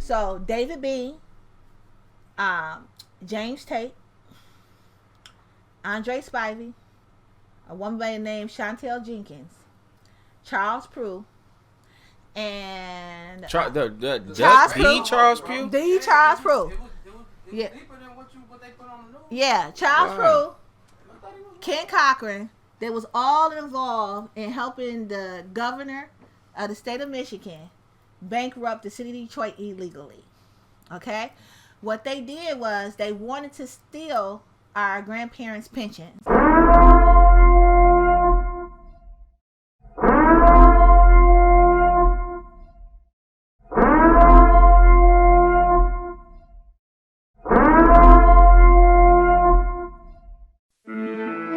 So David B, James Tate, Andre Spivey, a woman by the name Chantel Jenkins, Charles Prue, and Charles Prue. The Charles Prue. Yeah. Yeah, Charles Prue, Ken Cochran. They was all involved in helping the governor of the state of Michigan bankrupt the city of Detroit illegally. Okay? What they did was they wanted to steal our grandparents' pensions.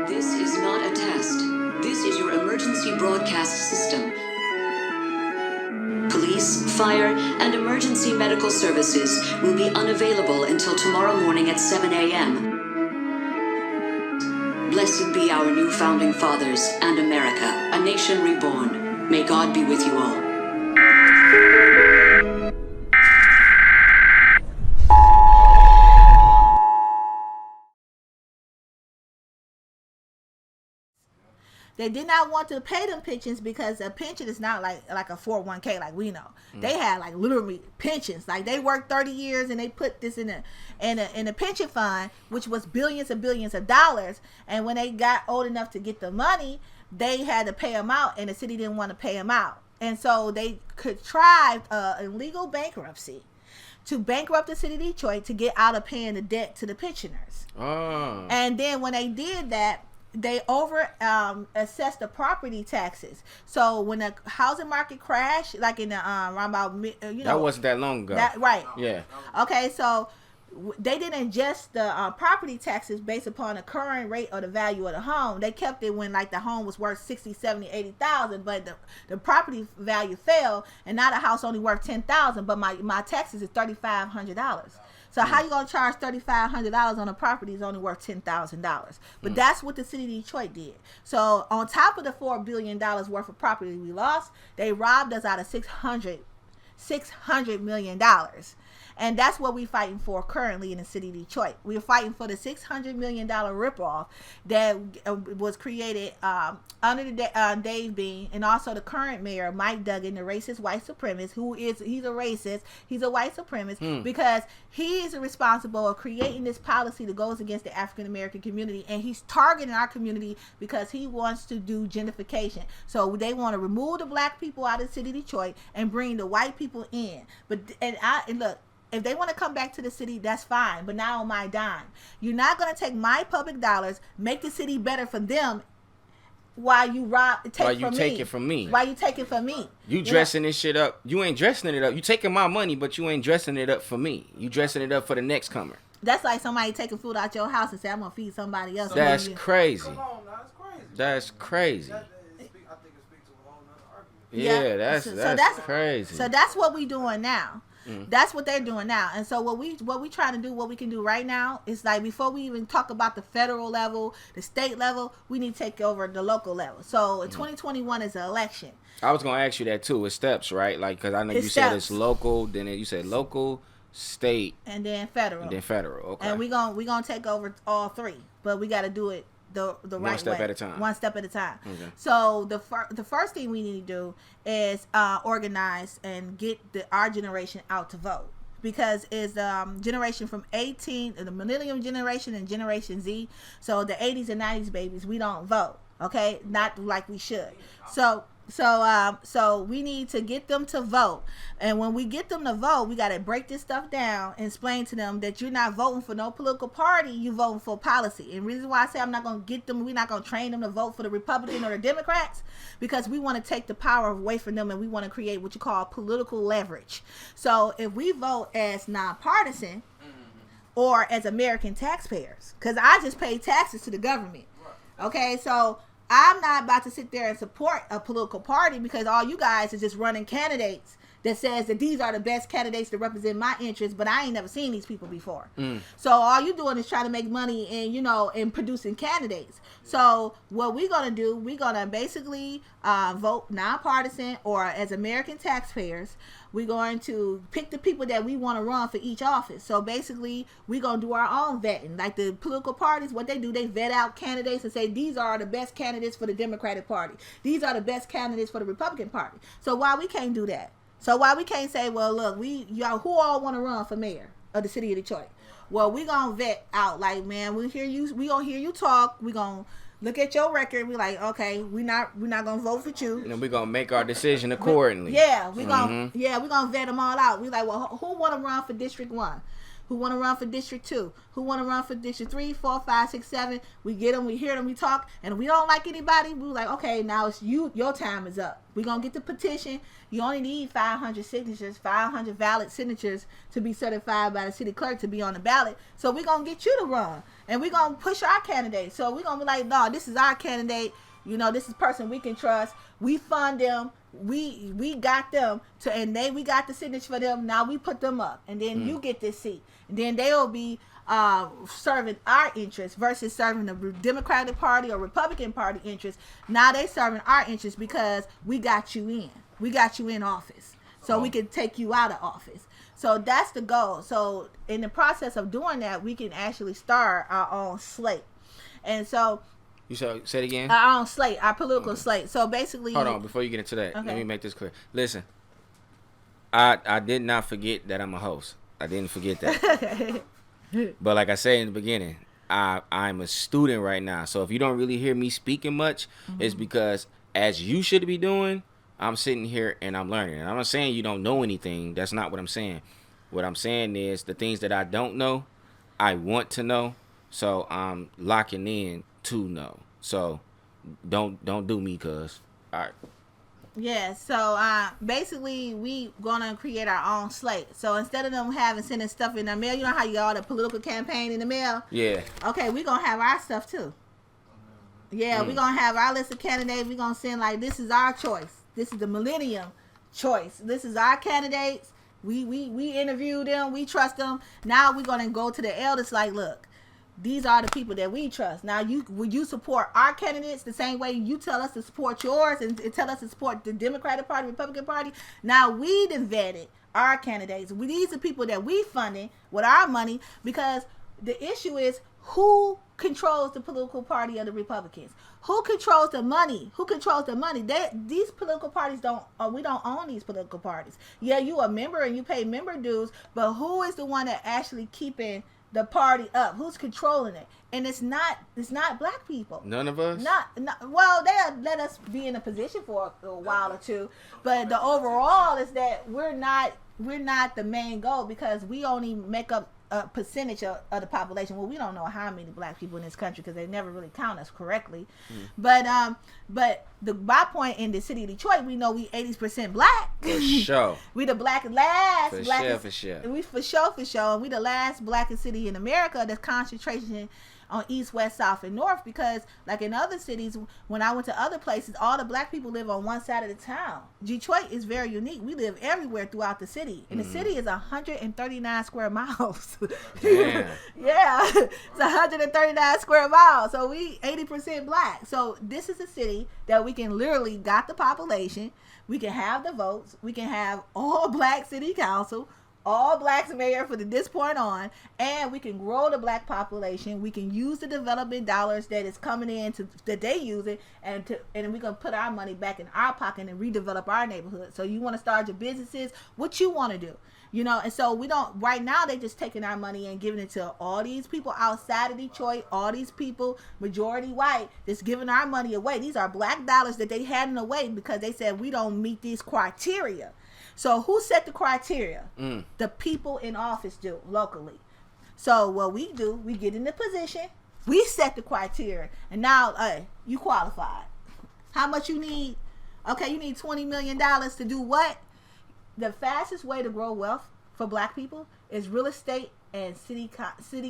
This is not a test. This is your emergency broadcast system. Police, fire, and emergency medical services will be unavailable until tomorrow morning at 7 a.m. Blessed be our new founding fathers and America, a nation reborn. May God be with you all. They did not want to pay them pensions because a pension is not like a 401k like we know. They had like literally pensions. Like they worked 30 years and they put this in a pension fund, which was billions and billions of dollars. And when they got old enough to get the money, they had to pay them out, and the city didn't want to pay them out. And so they contrived illegal bankruptcy to bankrupt the city of Detroit to get out of paying the debt to the pensioners. Oh. And then when they did that, they assessed the property taxes. So when the housing market crashed, like in the around about that wasn't that long ago. Right. Yeah. Okay, so they didn't adjust the property taxes based upon the current rate or the value of the home. They kept it when like the home was worth 60, 70, 80,000, but the property value fell, and now the house only worth 10,000, but my taxes is $3,500. So how you gonna charge $3,500 on a property that's only worth $10,000? But that's what the city of Detroit did. So on top of the $4 billion worth of property we lost, they robbed us out of $600 million. And that's what we're fighting for currently in the city of Detroit. We're fighting for the $600 million ripoff that was created under the Dave Bean, and also the current mayor, Mike Duggan, the racist white supremacist, he's a racist, he's a white supremacist, because he is responsible for creating this policy that goes against the African American community, and he's targeting our community because he wants to do gentrification. So they want to remove the black people out of the city of Detroit and bring the white people in. And look, if they want to come back to the city, that's fine, but not on my dime. You're not going to take my public dollars, make the city better for them, while you take it from me. While you take it from me. You dressing this shit up. You ain't dressing it up. You taking my money, but you ain't dressing it up for me. You dressing it up for the next comer. That's like somebody taking food out your house and say, I'm going to feed somebody else. That's crazy. Come on, now, that's crazy. That's crazy. I think it speaks to a whole nother argument. Yeah, that's crazy. So that's what we doing now. That's what they're doing now. And so what we trying to do, what we can do right now is, like, before we even talk about the federal level, the state level, we need to take over the local level. So 2021 is an election. I was going to ask you that too. It's steps, right? Like, because I know you said it's local, then you said local, state, and then federal. Okay. And we gonna take over all three, but we got to do it the right way. One step at a time. Okay. So the first thing we need to do is organize and get our generation out to vote, because it's generation from 18, the millennium generation and Generation Z. So the 80s and 90s babies, we don't vote. Okay, not like we should. So we need to get them to vote. And when we get them to vote, we got to break this stuff down and explain to them that you're not voting for no political party, you're voting for policy. And the reason why I say I'm not going to get them, we're not going to train them to vote for the Republican or the Democrats, because we want to take the power away from them, and we want to create what you call political leverage. So if we vote as nonpartisan or as American taxpayers, because I just pay taxes to the government. Okay, so I'm not about to sit there and support a political party, because all you guys is just running candidates that says that these are the best candidates to represent my interests, but I ain't never seen these people before. So all you doing is trying to make money and, in producing candidates. So what we're going to do, we're going to basically vote nonpartisan, or as American taxpayers, we're going to pick the people that we want to run for each office. So basically, we're going to do our own vetting. Like the political parties, what they do, they vet out candidates and say, these are the best candidates for the Democratic Party. These are the best candidates for the Republican Party. So why we can't do that? So why we can't say, well, look, y'all who all want to run for mayor of the city of Detroit? Well, we going to vet out, like, man, we going to hear you talk. We going to look at your record. We like, okay, we're not gonna vote for you. And we're gonna make our decision accordingly. Yeah, we're gonna vet them all out. We like, well, who want to run for District 1? Who want to run for District 2? Who want to run for District 3, 4, 5, 6, 7? We get them, we hear them, we talk, and if we don't like anybody, we like, okay, now it's you. Your time is up. We're going to get the petition. You only need 500 signatures, 500 valid signatures to be certified by the city clerk to be on the ballot. So we're going to get you to run, and we're going to push our candidate. So we're going to be like, no, this is our candidate. This is a person we can trust. We fund them. We got them to, and we got the signature for them. Now we put them up, and then you get this seat, and then they'll be serving our interests versus serving the Democratic Party or Republican Party interests. Now they serving our interests because we got you in. We got you in office, so we can take you out of office. So that's the goal. So in the process of doing that, we can actually start our own slate, and so. You say it again? Our own slate, our political slate. So basically... Hold on, before you get into that, okay. Let me make this clear. Listen, I did not forget that I'm a host. I didn't forget that. But like I said in the beginning, I'm a student right now. So if you don't really hear me speaking much, it's because as you should be doing, I'm sitting here and I'm learning. And I'm not saying you don't know anything. That's not what I'm saying. What I'm saying is the things that I don't know, I want to know. So I'm locking in to know. So don't do me, cuz. All right. Yeah, so basically we gonna create our own slate. So instead of them sending stuff in the mail, you know how you all the political campaign in the mail? Yeah. Okay, we gonna have our stuff too. Yeah, we gonna have our list of candidates. We gonna send like, this is our choice. This is the millennium choice. This is our candidates. We interview them. We trust them. Now we gonna go to the elders like, look, these are the people that we trust. Now, would you support our candidates the same way you tell us to support yours and tell us to support the Democratic Party, Republican Party? Now, we done vetted our candidates. These are people that we funding with our money, because the issue is who controls the political party of the Republicans? Who controls the money? Who controls the money? These political parties we don't own these political parties. Yeah, you a member and you pay member dues, but who is the one that actually keeping the party up? Who's controlling it? And it's not black people. None of us? Well, they'll let us be in a position for a while or two, but the overall is that we're not the main goal, because we only make up a percentage of the population. Well, we don't know how many black people in this country, because they never really count us correctly. But my point, in the city of Detroit, we know we 80% black. For sure. We the last for blackest. sure. We for sure. And we the last blackest city in America that's concentration on east, west, south, and north, because like in other cities, when I went to other places, all the black people live on one side of the town. Detroit is very unique. We live everywhere throughout the city, and the city is 139 square miles. Damn. Yeah, it's 139 square miles. So we 80% black. So this is a city that we can literally got the population. We can have the votes. We can have all black city council, all blacks mayor for this point on, and we can grow the black population. We can use the development dollars that is coming in that they use it, and we can put our money back in our pocket and redevelop our neighborhood. So you want to start your businesses, what you want to do, and so we don't, right now they just taking our money and giving it to all these people outside of Detroit, all these people, majority white, that's giving our money away. These are black dollars that they handing away because they said we don't meet these criteria. So who set the criteria? The people in office do locally. So what we do, we get in the position, we set the criteria, and now you qualified. How much you need? Okay, you need $20 million to do what? The fastest way to grow wealth for black people is real estate and city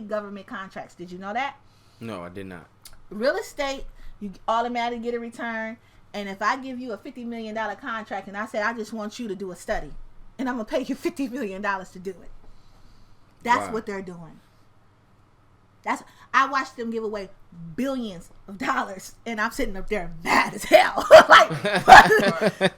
government contracts. Did you know that? No, I did not. Real estate, you automatically get a return. And if I give you a $50 million contract and I said, I just want you to do a study, and I'm gonna pay you $50 million to do it. That's Wow. what they're doing. I watched them give away billions of dollars, and I'm sitting up there mad as hell. Like,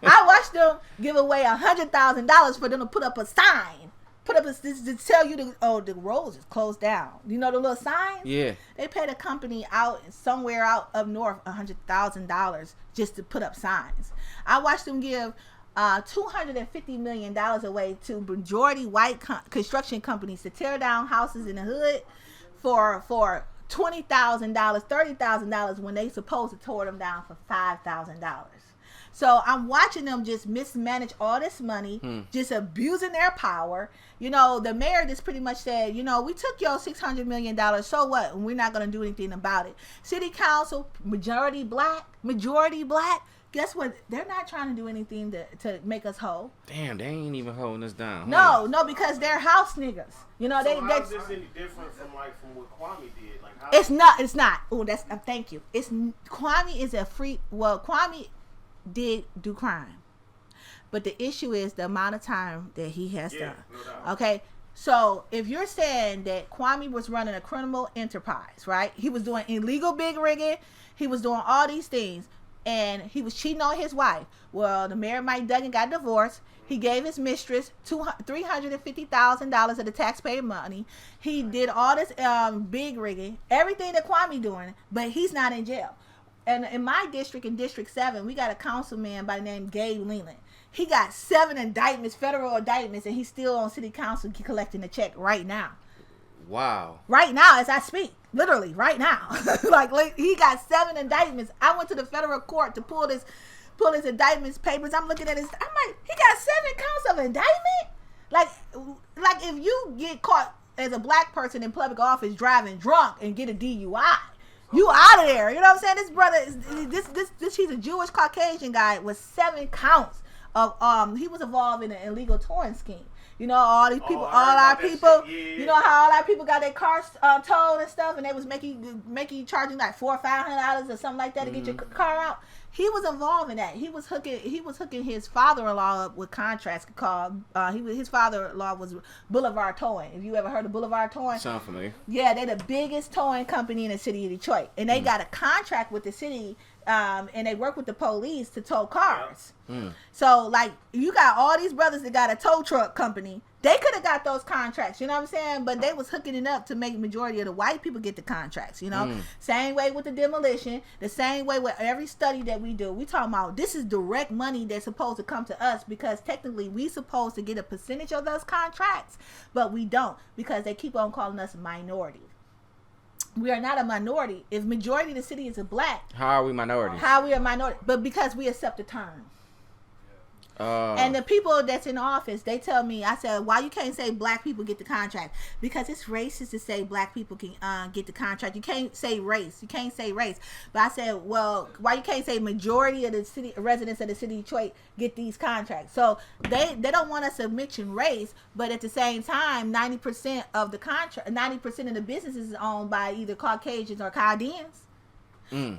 I watched them give away $100,000 for them to put up a sign, to tell you the roads is closed down. You know the little signs? Yeah. They paid a company somewhere out up north $100,000 just to put up signs. I watched them give $250 million away to majority white construction companies to tear down houses in the hood for $20,000, $30,000 when they supposed to tore them down for $5,000. So I'm watching them just mismanage all this money, just abusing their power. You know, the mayor just pretty much said, you know, we took your $600 million, so what? And we're not going to do anything about it. City council, majority black. Guess what? They're not trying to do anything to make us whole. Damn, they ain't even holding us down. No, because they're house niggas. You know, So how is this any different from what Kwame did? Like, how It's not. Oh, that's thank you. Kwame is Kwame did do crime, but the issue is the amount of time that he has done. No doubt. Okay, so if you're saying that Kwame was running a criminal enterprise, right? He was doing illegal big rigging, he was doing all these things, and he was cheating on his wife. Well, the mayor Mike Duggan got divorced. He gave his mistress $350,000 of the taxpayer money. He did all this big rigging, everything that Kwame doing, but he's not in jail. And in my district, in District 7, we got a councilman by the name Gabe Leland. He got 7 indictments, federal indictments, and he's still on city council collecting the check right now. Wow. Right now, as I speak. Literally, right now. like, he got 7 indictments. I went to the federal court to pull his indictments papers. I'm looking at his. I'm like, he got 7 counts of indictment? Like if you get caught as a black person in public office driving drunk and get a DUI, you out of there. You know what I'm saying? This brother, he's a Jewish Caucasian guy with 7 counts of he was involved in an illegal touring scheme. You know, all these people, all our people, you know how all our people got their cars towed and stuff, and they was making charging like $400 or $500 or something like that to get your car out. He was involved in that. He was hooking his father-in-law up with contracts called his father-in-law was Boulevard Towing. Have you ever heard of Boulevard Towing? Sound familiar. Yeah, they're the biggest towing company in the city of Detroit, and they got a contract with the city. And they work with the police to tow cars. So, like, you got all these brothers that got a tow truck company. They could have got those contracts, you know what I'm saying? But they was hooking it up to make majority of the white people get the contracts, you know? Same way with the demolition. The same way with every study that we do. We talking about this is direct money that's supposed to come to us because technically we supposed to get a percentage of those contracts. But we don't because they keep on calling us a minority. We are not a minority. If majority of the city is a black, how are we minorities? How are we a minority? But because we accept the term. And the people that's in office, they tell me, I said, why you can't say black people get the contract? Because it's racist to say black people can get the contract. You can't say race. You can't say race. But I said, well, why you can't say majority of the city residents of the city of Detroit get these contracts? So they don't want us to mention race, but at the same time, 90% of the contract, 90% of the businesses is owned by either Caucasians or Chaldeans.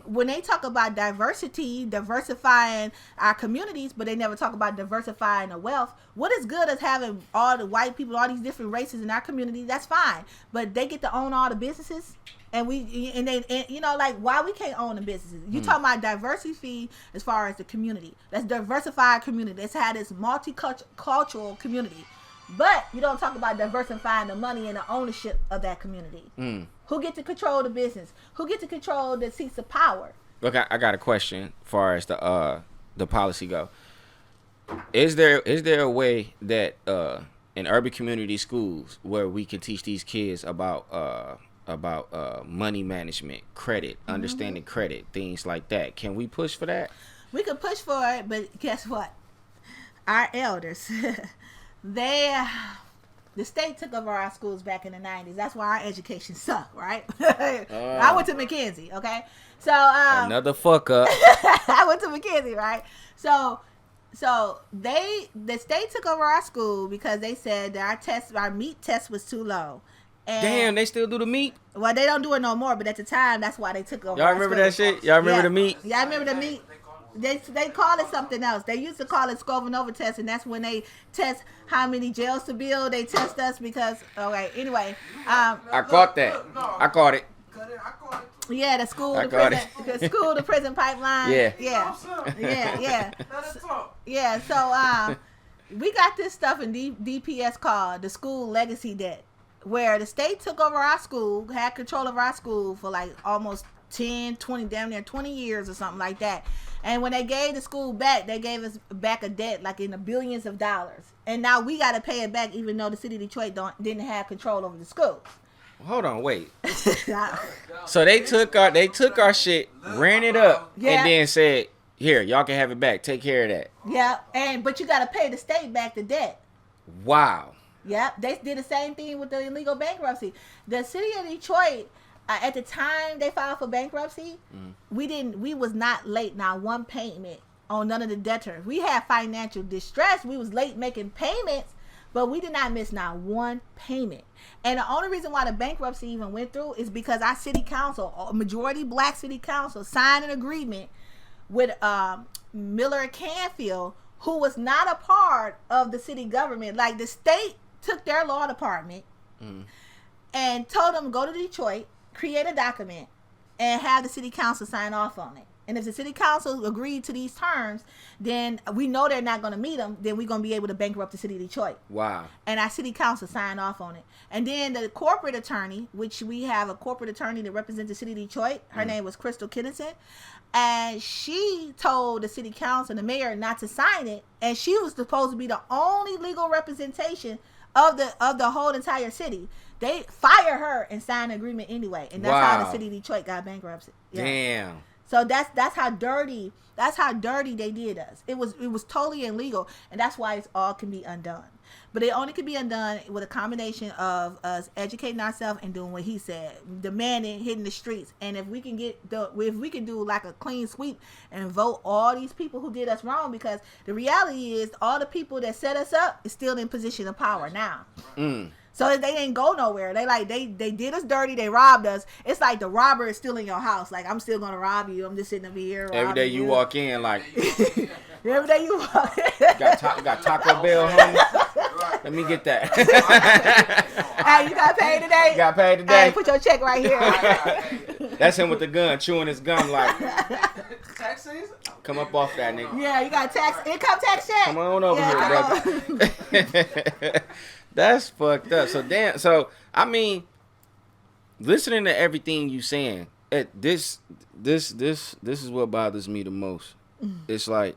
When they talk about diversifying our communities, but they never talk about diversifying the wealth. What is good is having all the white people, all these different races in our community. That's fine, but they get to own all the businesses, and you know, like, why we can't own the businesses? You talking about diversity as far as the community? Let's diversify our community. Let's have this multicultural community. But you don't talk about diversifying the money and the ownership of that community. Who get to control the business? Who get to control the seats of power? Look, I got a question as far as the policy go. Is there a way that in urban community schools where we can teach these kids about money management, credit, understanding credit, things like that? Can we push for that? We could push for it, but guess what? Our elders, the state took over our schools back in the 90s. That's why our education sucked, right? I went to McKenzie, okay? So another fuck up. I went to McKenzie, right? So the state took over our school because they said that our meat test was too low. And, damn, they still do the meat? Well, they don't do it no more, but at the time, that's why they took over. Y'all remember that shit? Y'all remember the meat? Y'all remember the meat? They call it something else. They used to call it Scoville test, and that's when they test how many jails to build. They test us because anyway. I caught that. I caught it. Yeah, the school to prison pipeline. Yeah. Yeah. So we got this stuff in DPS called the school legacy debt, where the state took over our school, had control of our school for like almost 10, 20, damn near 20 years or something like that. And when they gave the school back, they gave us back a debt like in the billions of dollars. And now we got to pay it back, even though the city of Detroit didn't have control over the school. Hold on, wait. So they took our shit, ran it up, and then said, "Here, y'all can have it back. Take care of that." Yeah, but you got to pay the state back the debt. Wow. Yeah, they did the same thing with the illegal bankruptcy. The city of Detroit, at the time they filed for bankruptcy, we was not late, not one payment on none of the debtors. We had financial distress. We was late making payments, but we did not miss not one payment. And the only reason why the bankruptcy even went through is because our city council, a majority black city council, signed an agreement with Miller Canfield, who was not a part of the city government. Like, the state took their law department and told them, go to Detroit, create a document, and have the city council sign off on it. And if the city council agreed to these terms, then we know they're not going to meet them. Then we're going to be able to bankrupt the city of Detroit. Wow. And our city council signed off on it. And then the corporate attorney, which we have a corporate attorney that represents the city of Detroit. Her name was Crystal Kennison. And she told the city council, the mayor, not to sign it. And she was supposed to be the only legal representation of the whole entire city. They fired her and signed an agreement anyway. And that's how the city of Detroit got bankrupted. Yeah. Damn. So that's how dirty they did us. It was totally illegal, and that's why it's all can be undone. But it only can be undone with a combination of us educating ourselves and doing what he said, demanding, hitting the streets. And if we can do like a clean sweep and vote all these people who did us wrong, because the reality is all the people that set us up is still in position of power now. So they ain't go nowhere. They did us dirty. They robbed us. It's like the robber is still in your house. Like, I'm still gonna rob you. I'm just sitting over here. Every day you walk in, like every day you walk. got Taco Bell, homie. Let me get that. Hey, you got paid today? You got paid today? Hey, put your check right here. That's him with the gun, chewing his gum like. Tax season? Come up off that, nigga. Yeah, you got income tax check. Come on over here, brother. That's fucked up. So I mean, listening to everything you saying, this is what bothers me the most. It's like,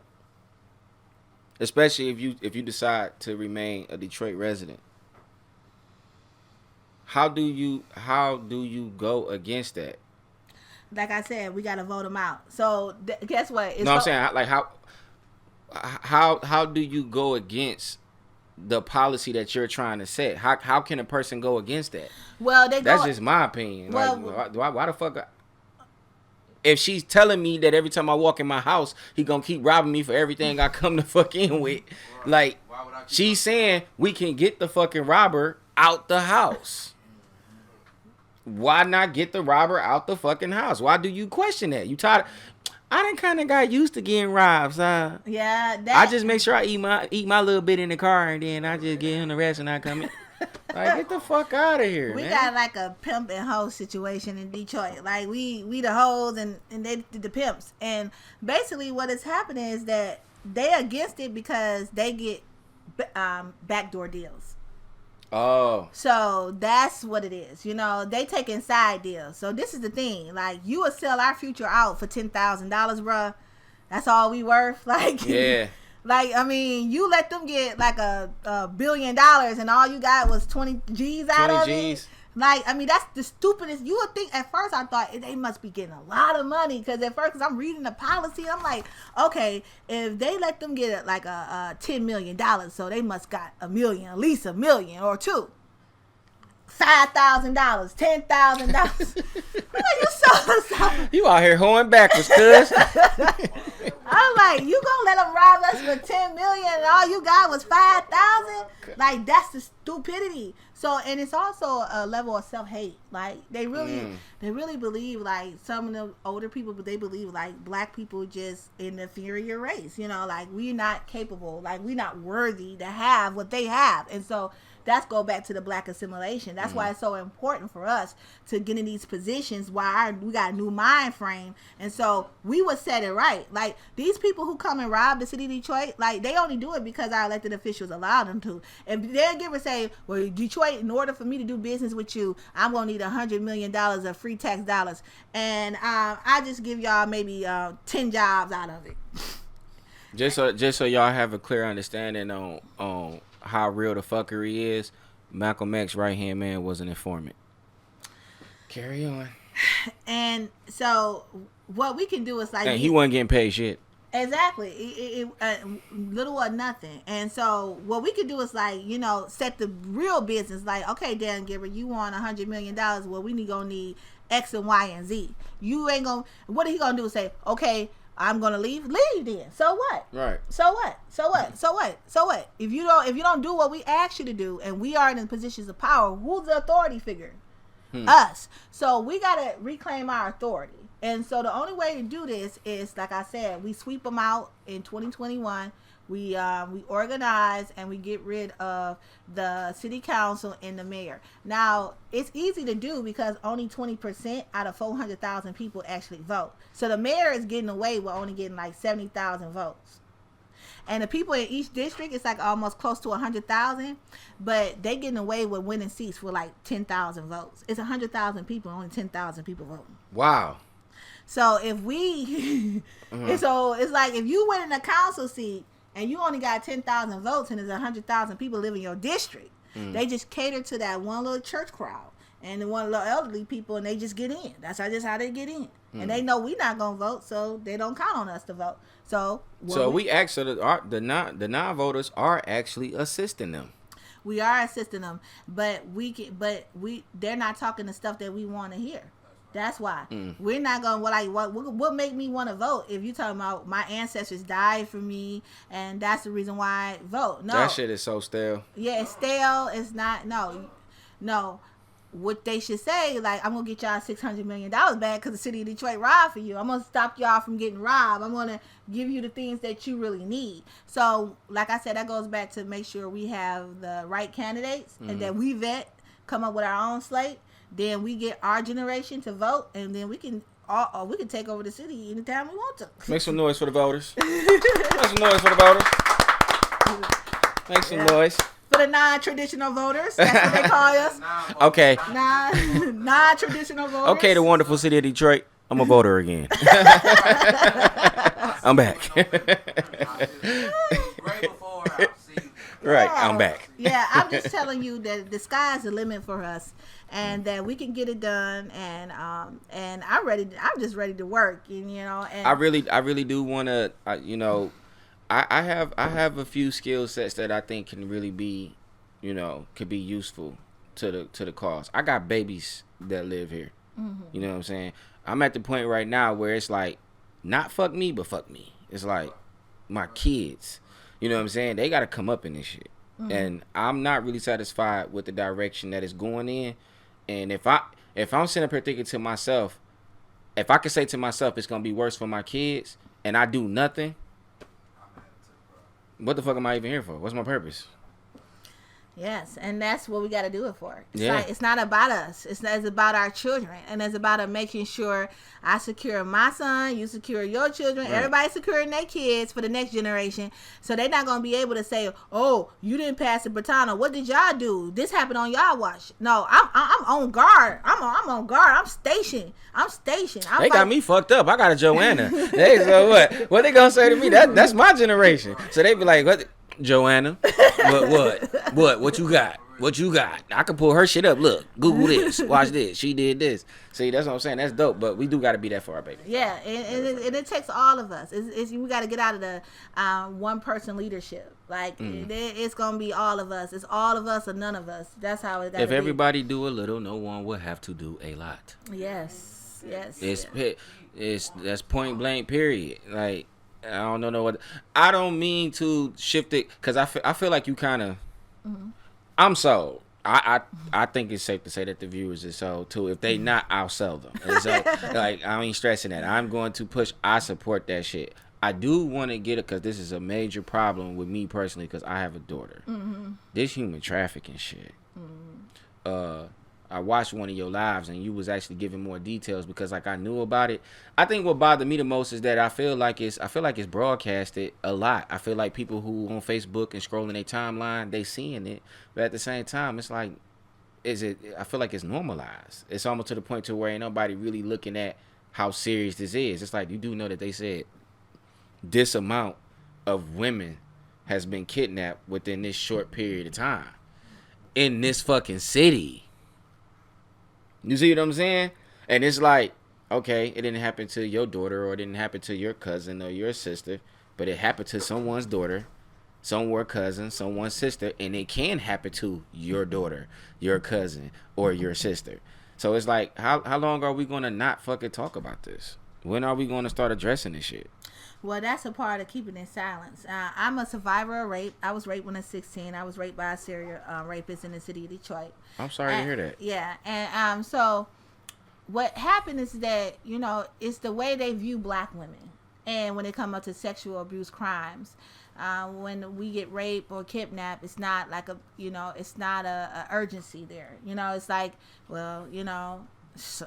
especially if you decide to remain a Detroit resident, how do you go against that? Like I said, we gotta vote them out. So guess what? I'm saying, like, how do you go against the policy that you're trying to set? How can a person go against that? Well, that's just my opinion. Well, like, why the fuck? If she's telling me that every time I walk in my house, he gonna keep robbing me for everything I come to fuck in with, like, she's saying we can get the fucking robber out the house. Why not get the robber out the fucking house? Why do you question that? You tired? I done kind of got used to getting robbed, so yeah. I just make sure I eat my little bit in the car, and then I just get him the rest, and I come in. Like, get the fuck out of here, we man. got like a pimp and hoe situation in Detroit. Like, we the hoes and they the pimps. And basically what is happening is that they against it because they get backdoor deals. Oh. So that's what it is. You know, they take inside deals. So this is the thing. Like, you would sell our future out for $10,000, bruh. That's all we worth. Like, yeah. Like, I mean, you let them get like a $1 billion and all you got was 20 G's out of it. Like, I mean, that's the stupidest. You would think, at first I thought they must be getting a lot of money, because at first, I'm reading the policy, I'm like, okay, if they let them get like a $10 million, so they must got $1 million, at least $1 million or two. $5,000, $10,000. You out here hoeing backwards, cuz. I'm like, you gonna let them rob us for 10 million and all you got was 5,000? Like, that's the stupidity. So, and it's also a level of self-hate. Like, they really believe, like, some of the older people, but they believe, like, black people just an inferior race. You know, like, we're not capable. Like, we're not worthy to have what they have. And so, that's go back to the black assimilation. That's why it's so important for us to get in these positions. Why we got a new mind frame, and so we would set it right. Like, these people who come and rob the city of Detroit, like, they only do it because our elected officials allow them to. If they'll give or say, well, Detroit, in order for me to do business with you, I'm gonna need $100 million of free tax dollars, and I just give y'all maybe 10 jobs out of it. Just so y'all have a clear understanding on how real the fuckery is, Malcolm X right hand man was an informant. Carry on. And so what we can do is like, and he wasn't getting paid shit. Exactly. Little or nothing. And so what we can do is, like, you know, set the real business. Like, okay, Dan Gibber, you want $100 million. Well, we gonna need X and Y and Z. You ain't gonna, what are he gonna do? Say, okay, I'm gonna leave then. So what? Right. So what? If you don't do what we asked you to do, and we are in positions of power, who's the authority figure? Us. So we gotta reclaim our authority. And so the only way to do this is, like I said, we sweep them out in 2021. We organize and we get rid of the city council and the mayor. Now, it's easy to do because only 20% out of 400,000 people actually vote. So the mayor is getting away with only getting like 70,000 votes. And the people in each district, it's like almost close to 100,000, but they getting away with winning seats for like 10,000 votes. It's 100,000 people, only 10,000 people voting. Wow. So if we, so it's like if you win in a council seat, and you only got 10,000 votes, and there's 100,000 people live in your district. They just cater to that one little church crowd and the one little elderly people, and they just get in. That's just how they get in. And they know we're not gonna vote, so they don't count on us to vote. So we actually the non-voters are actually assisting them. We are assisting them, but they're not talking the stuff that we want to hear. That's why we're not gonna what make me want to vote if you talking about my ancestors died for me and that's the reason why I vote. No, that shit is so stale. Yeah, it's stale. It's not. No. What they should say, like, I'm gonna get y'all $600 million back because the city of Detroit robbed for you. I'm gonna stop y'all from getting robbed. I'm gonna give you the things that you really need. So, like I said, that goes back to make sure we have the right candidates and that we vet, come up with our own slate. Then we get our generation to vote, and then we can take over the city anytime we want to. Make some noise for the voters. Make some noise for the voters. Make some noise. For the non-traditional voters, that's what they call us. Okay. Non-traditional voters. Okay, the wonderful city of Detroit. I'm a voter again. I'm back. Right, I'm back. Yeah, I'm just telling you that the sky's the limit for us, and that we can get it done. And I'm ready. I'm just ready to work. And and I really do want to. I have a few skill sets that I think can really be, could be useful to the cause. I got babies that live here. You know what I'm saying? I'm at the point right now where it's like, not fuck me, but fuck me. It's like my kids. You know what I'm saying? They got to come up in this shit. And I'm not really satisfied with the direction that it's going in. And if I'm sitting up here thinking to myself, if I could say to myself it's going to be worse for my kids and I do nothing, what the fuck am I even here for? What's my purpose? Yes, and that's what we got to do it for. Yeah. It's not about us. It's about our children, and it's about making sure I secure my son, you secure your children, right. Everybody securing their kids for the next generation, so they're not gonna be able to say, "Oh, you didn't pass the baton. Or what did y'all do? This happened on y'all watch." No, I'm on guard. I'm on guard. I'm stationed. They got me fucked up. I got a Joanna. So what? What they gonna say to me? That's my generation. So they be like, "What? Joanna, what you got? What you got? I can pull her shit up. Look, Google this. Watch this. She did this." See, that's what I'm saying. That's dope. But we do got to be that for our baby. Yeah, and it takes all of us. We got to get out of the one person leadership. Like it's gonna be all of us. It's all of us or none of us. That's how it got to be. If everybody do a little, no one will have to do a lot. Yes. That's point blank. Period. Like. I don't know what. I don't mean to shift it because I feel like you kind of. I'm sold. I think it's safe to say that the viewers are sold too. If they not, I'll sell them. And so, like, I ain't stressing that. I'm going to push. I support that shit. I do want to get it because this is a major problem with me personally because I have a daughter. This human trafficking shit. I watched one of your lives and you was actually giving more details because like I knew about it. I think what bothered me the most is that I feel like it's broadcasted a lot. I feel like people who on Facebook and scrolling their timeline, they seeing it, but at the same time, it's like, I feel like it's normalized. It's almost to the point to where ain't nobody really looking at how serious this is. It's like you do know that they said this amount of women has been kidnapped within this short period of time in this fucking city. You see what I'm saying? And it's like, okay, it didn't happen to your daughter or it didn't happen to your cousin or your sister, but it happened to someone's daughter, someone's cousin, someone's sister, and it can happen to your daughter, your cousin, or your sister. So it's like, how long are we going to not fucking talk about this? When are we going to start addressing this shit? Well, that's a part of keeping in silence. I'm a survivor of rape. I was raped when I was 16. I was raped by a serial rapist in the city of Detroit. I'm sorry to hear that. Yeah, and so what happened is that, you know, it's the way they view black women. And when it comes up to sexual abuse crimes, when we get raped or kidnapped, it's not like it's not a urgency there. You know, it's like, well, you know,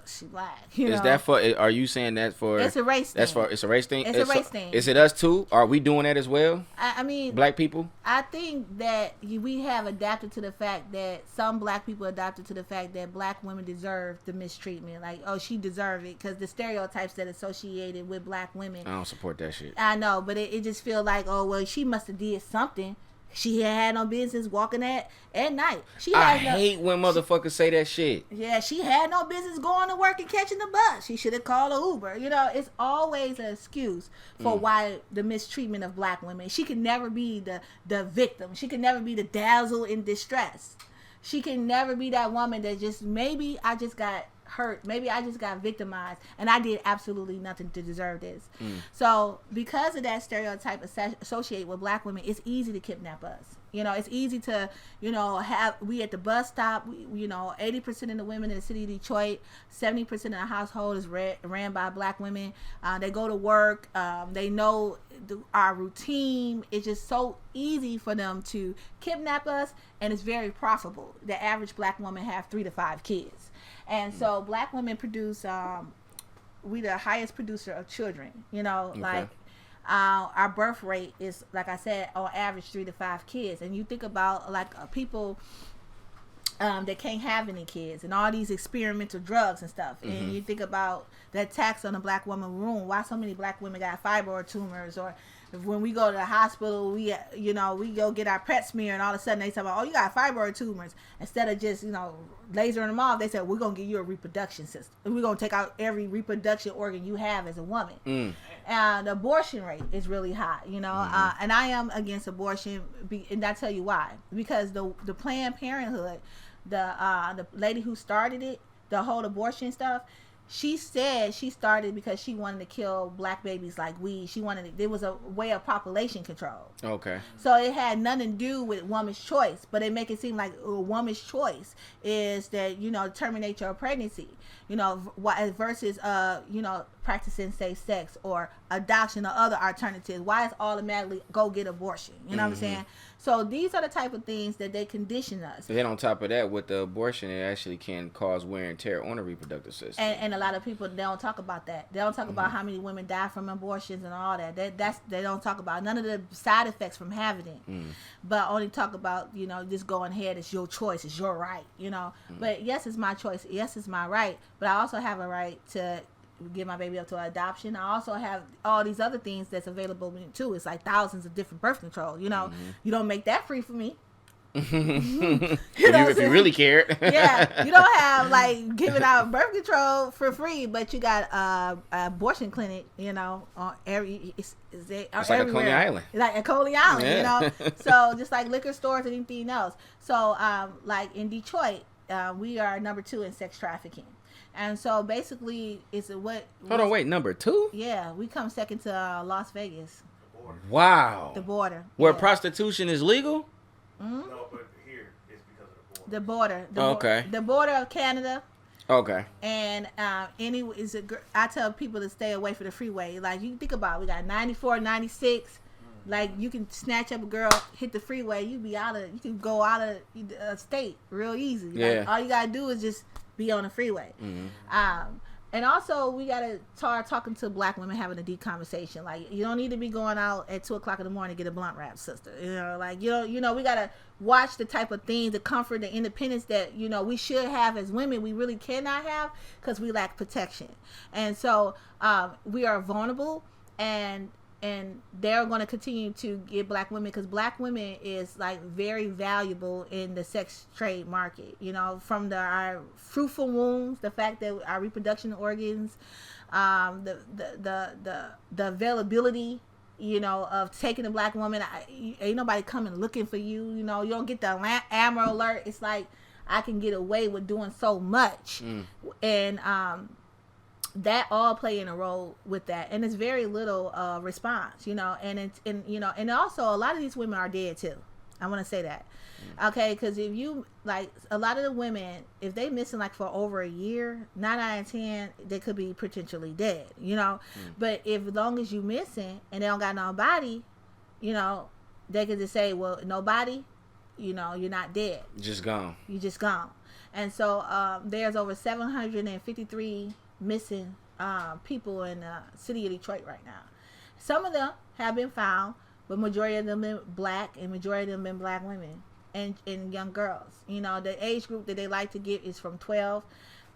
she black. Is that for? Are you saying that for? It's a race thing. It's a race thing. It's a race thing. Is it us too? Are we doing that as well? I mean, black people. I think that we have adapted to the fact that some black people adapted to the fact that black women deserve the mistreatment. Like, oh, she deserved it because the stereotypes that associated with black women. I don't support that shit. I know, but it just feels like, oh well, she must have did something. She had no business walking at night. I hate when motherfuckers say that shit. Yeah, she had no business going to work and catching the bus. She should have called an Uber. You know, it's always an excuse for why the mistreatment of black women. She can never be the victim. She can never be the dazzle in distress. She can never be that woman that just, maybe I just got hurt, maybe I just got victimized and I did absolutely nothing to deserve this. So because of that stereotype associated with black women, it's easy to kidnap us. You know, it's easy to, we at the bus stop, 80% of the women in the city of Detroit, 70% of the household is ran by black women. They go to work. They know our routine. It's just so easy for them to kidnap us, and it's very profitable. The average black woman have 3 to 5 kids. And so black women produce, we the highest producer of children, like our birth rate is, like I said, on average 3 to 5 kids. And you think about people that can't have any kids and all these experimental drugs and stuff. And you think about that tax on the black woman room. Why so many black women got fibroid tumors, or when we go to the hospital, we go get our PET smear and all of a sudden they say, oh, you got fibroid tumors. Instead of just, lasering them off, they said, we're going to give you a reproduction system. We're going to take out every reproduction organ you have as a woman. And the abortion rate is really high, and I am against abortion, and I tell you why. Because the Planned Parenthood, the lady who started it, the whole abortion stuff, she said she started because she wanted to kill black babies like weed. There was a way of population control. Okay. So it had nothing to do with woman's choice, but it make it seem like a woman's choice is that, terminate your pregnancy, versus, practicing safe sex or adoption or other alternatives. Why is automatically go get abortion? You know what I'm saying? So these are the type of things that they condition us. And then on top of that, with the abortion, it actually can cause wear and tear on the reproductive system. And a lot of people, they don't talk about that. They don't talk about how many women die from abortions and all that. They don't talk about none of the side effects from having it. But only talk about, just going ahead. It's your choice. It's your right. But yes, it's my choice. Yes, it's my right. But I also have a right to give my baby up to adoption. I also have all these other things that's available too. It's like thousands of different birth control. You don't make that free for me. If you really cared. Yeah, you don't have giving out birth control for free, but you got a abortion clinic, on it's like a Coney Island. Like a Coney Island, So just like liquor stores and anything else. So like in Detroit, we are number 2 in sex trafficking. And so basically, it's what. Hold on, wait, number 2? Yeah, we come second to Las Vegas. Wow. The border. Where yeah. prostitution is legal? Mm-hmm. No, but here it's because of the border. The border. Okay. The border of Canada. Okay. And I tell people to stay away from the freeway. Like, you think about it, we got 94, 96. Like, you can snatch up a girl, hit the freeway, you can go out of state real easy. Yeah. Like, all you gotta do is just be on the freeway. Mm-hmm. And also, we gotta start talking to black women, having a deep conversation. Like, you don't need to be going out at 2:00 in the morning to get a blunt wrap, sister. You know, like, you know, we gotta watch the type of things, the comfort, the independence that, you know, we should have as women. We really cannot have because we lack protection. And so, we are vulnerable, and they're going to continue to get black women, because black women is like very valuable in the sex trade market, you know, from our fruitful wombs, the fact that our reproduction organs, the availability, you know, of taking a black woman. Ain't nobody coming looking for you, you know, you don't get the Amber Alert. It's like, I can get away with doing so much. And that all play in a role with that, and it's very little response, you know, and it's, and you know, and also a lot of these women are dead too. I want to say that, okay, because if you, like, a lot of the women, if they missing like for over a year, 9 out of 10 they could be potentially dead, you know. But if, as long as you missing and they don't got nobody, you know, they could just say, well, nobody, you know, you're not dead, Just gone. you just gone. And so there's over 753 missing people in the city of Detroit right now. Some of them have been found, but majority of them been black, and majority of them been black women and young girls. You know, the age group that they like to get is from 12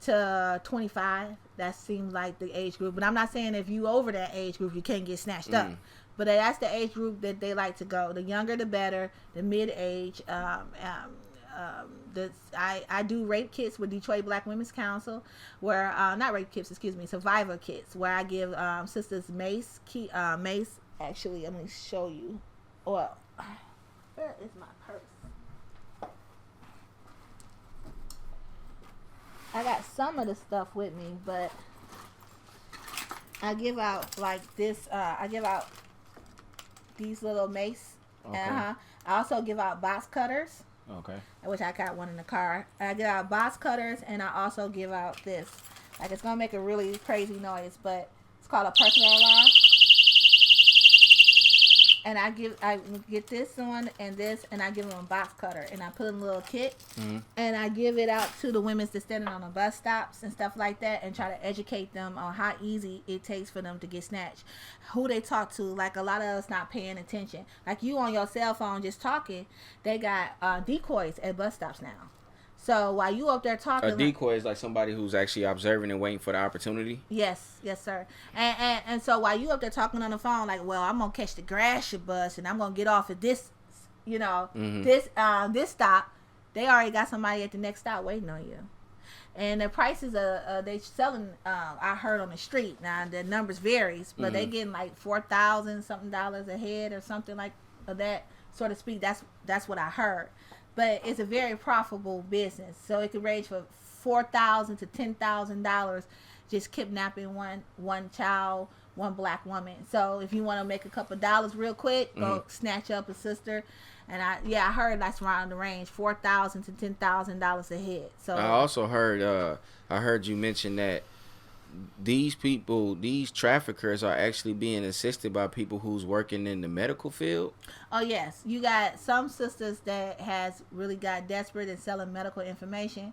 to 25. That seems like the age group, but I'm not saying if you over that age group you can't get snatched up. But that's the age group that they like to go. The younger the better. The mid-age. I do rape kits with Detroit Black Women's Council, where not rape kits, excuse me, survivor kits, where I give sisters mace. Actually, let me show you. Well, where is my purse? I got some of the stuff with me, but I give out like this. I give out these little mace. Okay. I also give out box cutters. Okay. Which I got one in the car. I give out box cutters, and I also give out this. Like, it's gonna make a really crazy noise, but it's called a personal alarm. And I get this one and this, and I give them a box cutter, and I put in a little kit, and I give it out to the women that's standing on the bus stops and stuff like that, and try to educate them on how easy it takes for them to get snatched, who they talk to. Like, a lot of us not paying attention. Like, you on your cell phone just talking, they got decoys at bus stops now. So while you up there talking, A decoy is like somebody who's actually observing and waiting for the opportunity. Yes, sir. And so while you up there talking on the phone, like, well, I'm gonna catch the Gratiot bus and I'm gonna get off at this, you know, this stop. They already got somebody at the next stop waiting on you. And the prices they selling. I heard on the street. Now the numbers varies, but they getting like $4,000 something a head or something like that, so to speak. That's what I heard. But it's a very profitable business. So it could range from $4,000 to $10,000 just kidnapping one child, one black woman. So if you want to make a couple dollars real quick, go snatch up a sister. And I heard that's around the range, $4,000 to $10,000 a head. So I also heard you mention that these people, these traffickers, are actually being assisted by people who's working in the medical field. Oh yes, you got some sisters that has really got desperate and selling medical information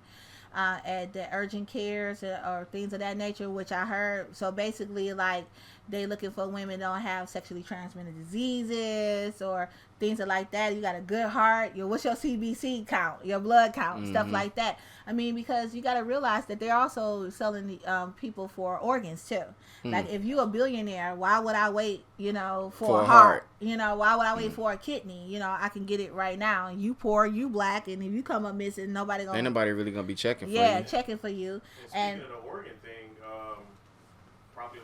at the urgent cares or things of that nature, which I heard. So basically, like, they looking for women that don't have sexually transmitted diseases or things like that. You got a good heart. What's your CBC count? Your blood count, stuff like that. I mean, because you got to realize that they're also selling people for organs too. Like, if you a billionaire, why would I wait, you know, for a heart? You know, why would I wait for a kidney? You know, I can get it right now. And you poor, you black, and if you come up missing, ain't nobody really gonna be checking for you. Yeah, checking for you. And speaking of the organ thing, probably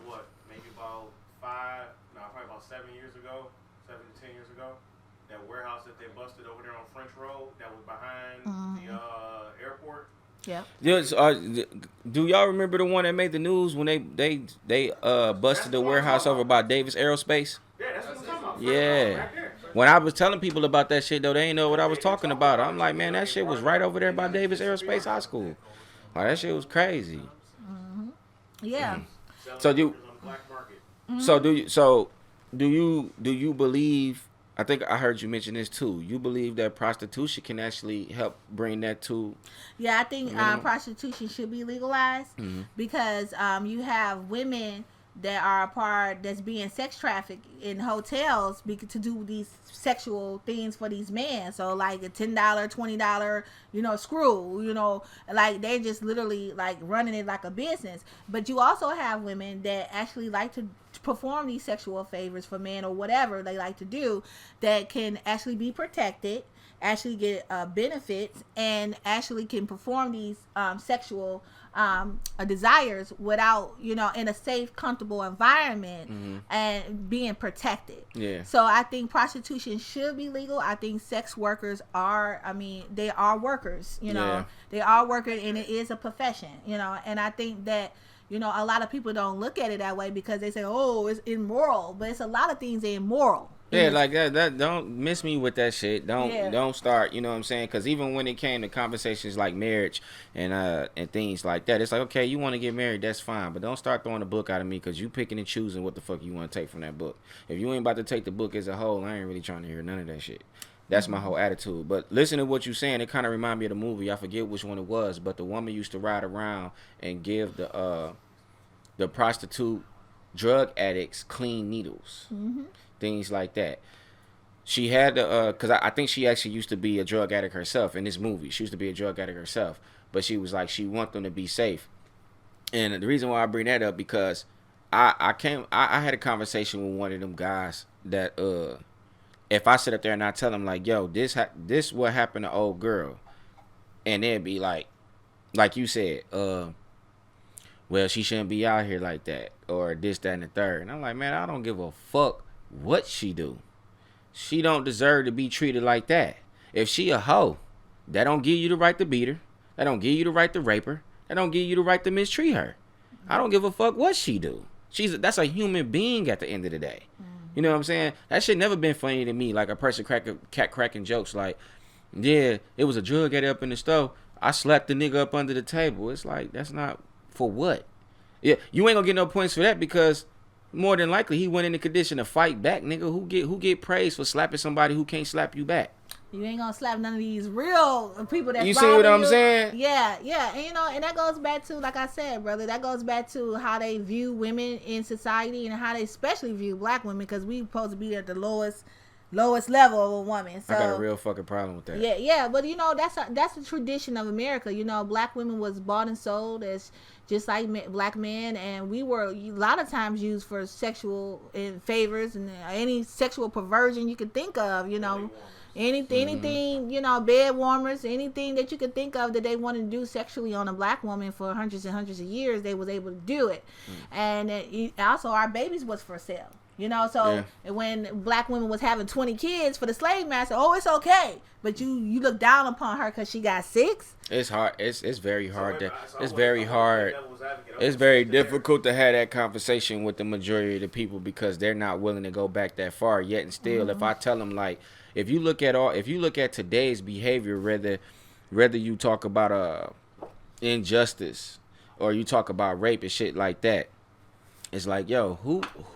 maybe about 7 years ago, 7 to 10 years ago, that warehouse that they busted over there on French Road that was behind the airport, Yeah. Do y'all remember the one that made the news when they busted the warehouse over by Davis Aerospace? Yeah, that's what I'm talking about. Yeah. Right there. When I was telling people about that shit though, they ain't know what I was talking about. I'm like, man, that shit was right over there by Davis Aerospace High School. Oh, that shit was crazy. Yeah. So do On the black market. do you believe? I think I heard you mention this too. You believe that prostitution can actually help bring that to? Yeah, I think minimum? prostitution should be legalized because you have women that are a part that's being sex trafficked in hotels to do these sexual things for these men. So like a $10, $20, screw, like they're just literally like running it like a business. But you also have women that actually like to perform these sexual favors for men or whatever they like to do that can actually be protected, actually get benefits, and actually can perform these sexual desires without, in a safe, comfortable environment and being protected. Yeah. So I think prostitution should be legal. I think sex workers they are workers, Yeah. they are workers, and it is a profession, and I think that, a lot of people don't look at it that way because they say, oh, it's immoral, but it's a lot of things immoral. Yeah, like that. Don't miss me with that shit. Yeah. Don't start. You know what I'm saying? Because even when it came to conversations like marriage and things like that, it's like, okay, you want to get married, that's fine, but don't start throwing the book out of me because you picking and choosing what the fuck you want to take from that book. If you ain't about to take the book as a whole, I ain't really trying to hear none of that shit. That's my whole attitude. But listen to what you saying. It kind of remind me of the movie. I forget which one it was, but the woman used to ride around and give the prostitute drug addicts clean needles. Things like that. She had to, because I think she actually used to be a drug addict herself in this movie. She used to be a drug addict herself. But she was like, she want them to be safe. And the reason why I bring that up, because I had a conversation with one of them guys that, if I sit up there and I tell him, like, yo, this what happened to old girl. And they'd be like you said, well, she shouldn't be out here like that. Or this, that, and the third. And I'm like, man, I don't give a fuck what she do. She don't deserve to be treated like that. If she a hoe, that don't give you the right to beat her. That don't give you the right to rape her. That don't give you the right to mistreat her. I don't give a fuck what she do. That's a human being at the end of the day. You know what I'm saying? That shit never been funny to me. Like a person cracking jokes like, yeah, it was a drug addict up in the store. I slapped the nigga up under the table. It's like, that's not for what? Yeah, you ain't gonna get no points for that because more than likely he went in the condition to fight back, nigga. Who get praised for slapping somebody who can't slap you back? You ain't gonna slap none of these real people that you see what I'm you. saying? Yeah. And, and that goes back to, like I said, brother, that goes back to how they view women in society and how they especially view black women, because we supposed to be at the lowest level of a woman. So I got a real fucking problem with that. Yeah, but that's a tradition of America. Black women was bought and sold as just like black men, and we were a lot of times used for sexual favors and any sexual perversion you could think of. Anything, bed warmers, anything that you could think of that they wanted to do sexually on a black woman for hundreds and hundreds of years, they was able to do it. And also our babies was for sale. When black women was having 20 kids for the slave master, it's okay. But you look down upon her because she got 6. It's hard. It's very hard. It's very hard. It's very difficult to have that conversation with the majority of the people because they're not willing to go back that far yet. And still, if I tell them, like, if you look at today's behavior, whether you talk about injustice or you talk about rape and shit like that, it's like, yo,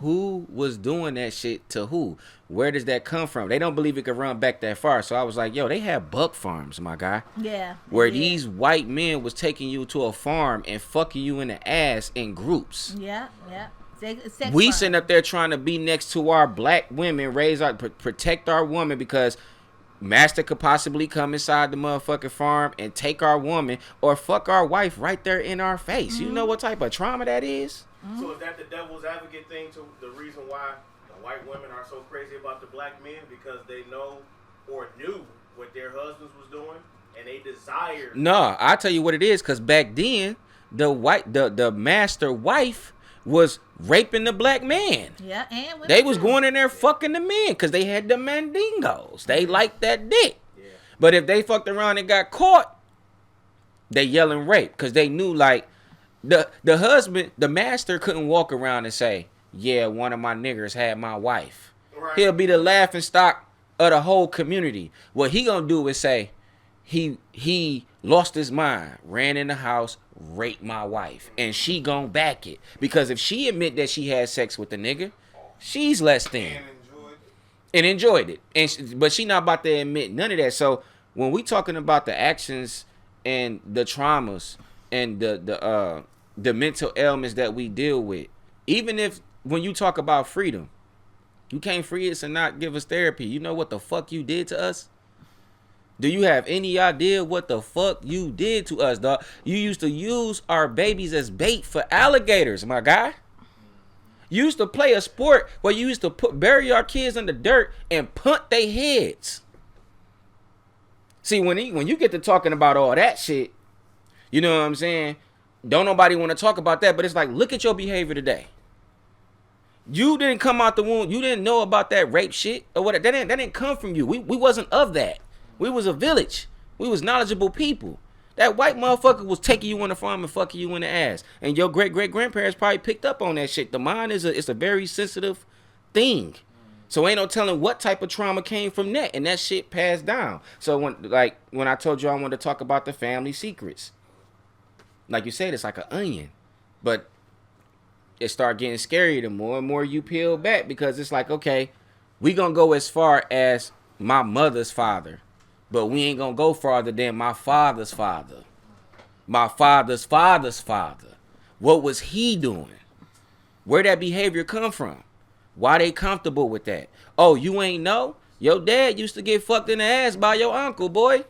who was doing that shit to who? Where does that come from? They don't believe it could run back that far. So I was like, yo, they have buck farms, my guy. Yeah. Where these white men was taking you to a farm and fucking you in the ass in groups. Yeah. We sitting up there trying to be next to our black women, protect our woman because master could possibly come inside the motherfucking farm and take our woman or fuck our wife right there in our face. You know what type of trauma that is? So is that the devil's advocate thing to the reason why the white women are so crazy about the black men? Because they know or knew what their husbands was doing and they desired. No, I'll tell you what it is, because back then the master wife was raping the black man. Yeah, and they was going in there fucking the men because they had the mandingos. They liked that dick. Yeah. But if they fucked around and got caught, They yelling rape because they knew like the husband, the master couldn't walk around and say, yeah, one of my niggers had my wife. Right. He'll be the laughing stock of the whole community. What he gonna do is say, he lost his mind, ran in the house, raped my wife, and she gon' back it. Because if she admit that she had sex with the nigga, she's less than. And enjoyed it. But she not about to admit none of that. So when we talking about the actions and the traumas and the mental ailments that we deal with, even if when you talk about freedom, you can't free us and not give us therapy. You know what the fuck you did to us? Do you have any idea what the fuck you did to us, dog? You used to use our babies as bait for alligators, my guy. You used to play a sport where you used to bury our kids in the dirt and punt their heads. See, when you get to talking about all that shit, you know what I'm saying? Don't nobody want to talk about that, but it's like, look at your behavior today. You didn't come out the womb. You didn't know about that rape shit or whatever. That didn't come from you. We wasn't of that. We was a village. We was knowledgeable people. That white motherfucker was taking you on the farm and fucking you in the ass. And your great-great-grandparents probably picked up on that shit. The mind it's a very sensitive thing. So ain't no telling what type of trauma came from that. And that shit passed down. So when I told you I wanted to talk about the family secrets, like you said, it's like an onion. But it start getting scary the more and more you peel back, because it's like, okay, we gonna go as far as my mother's father, but we ain't gonna go farther than my father's father. My father's father's father. What was he doing? Where that behavior come from? Why they comfortable with that? Oh, you ain't know? Your dad used to get fucked in the ass by your uncle, boy.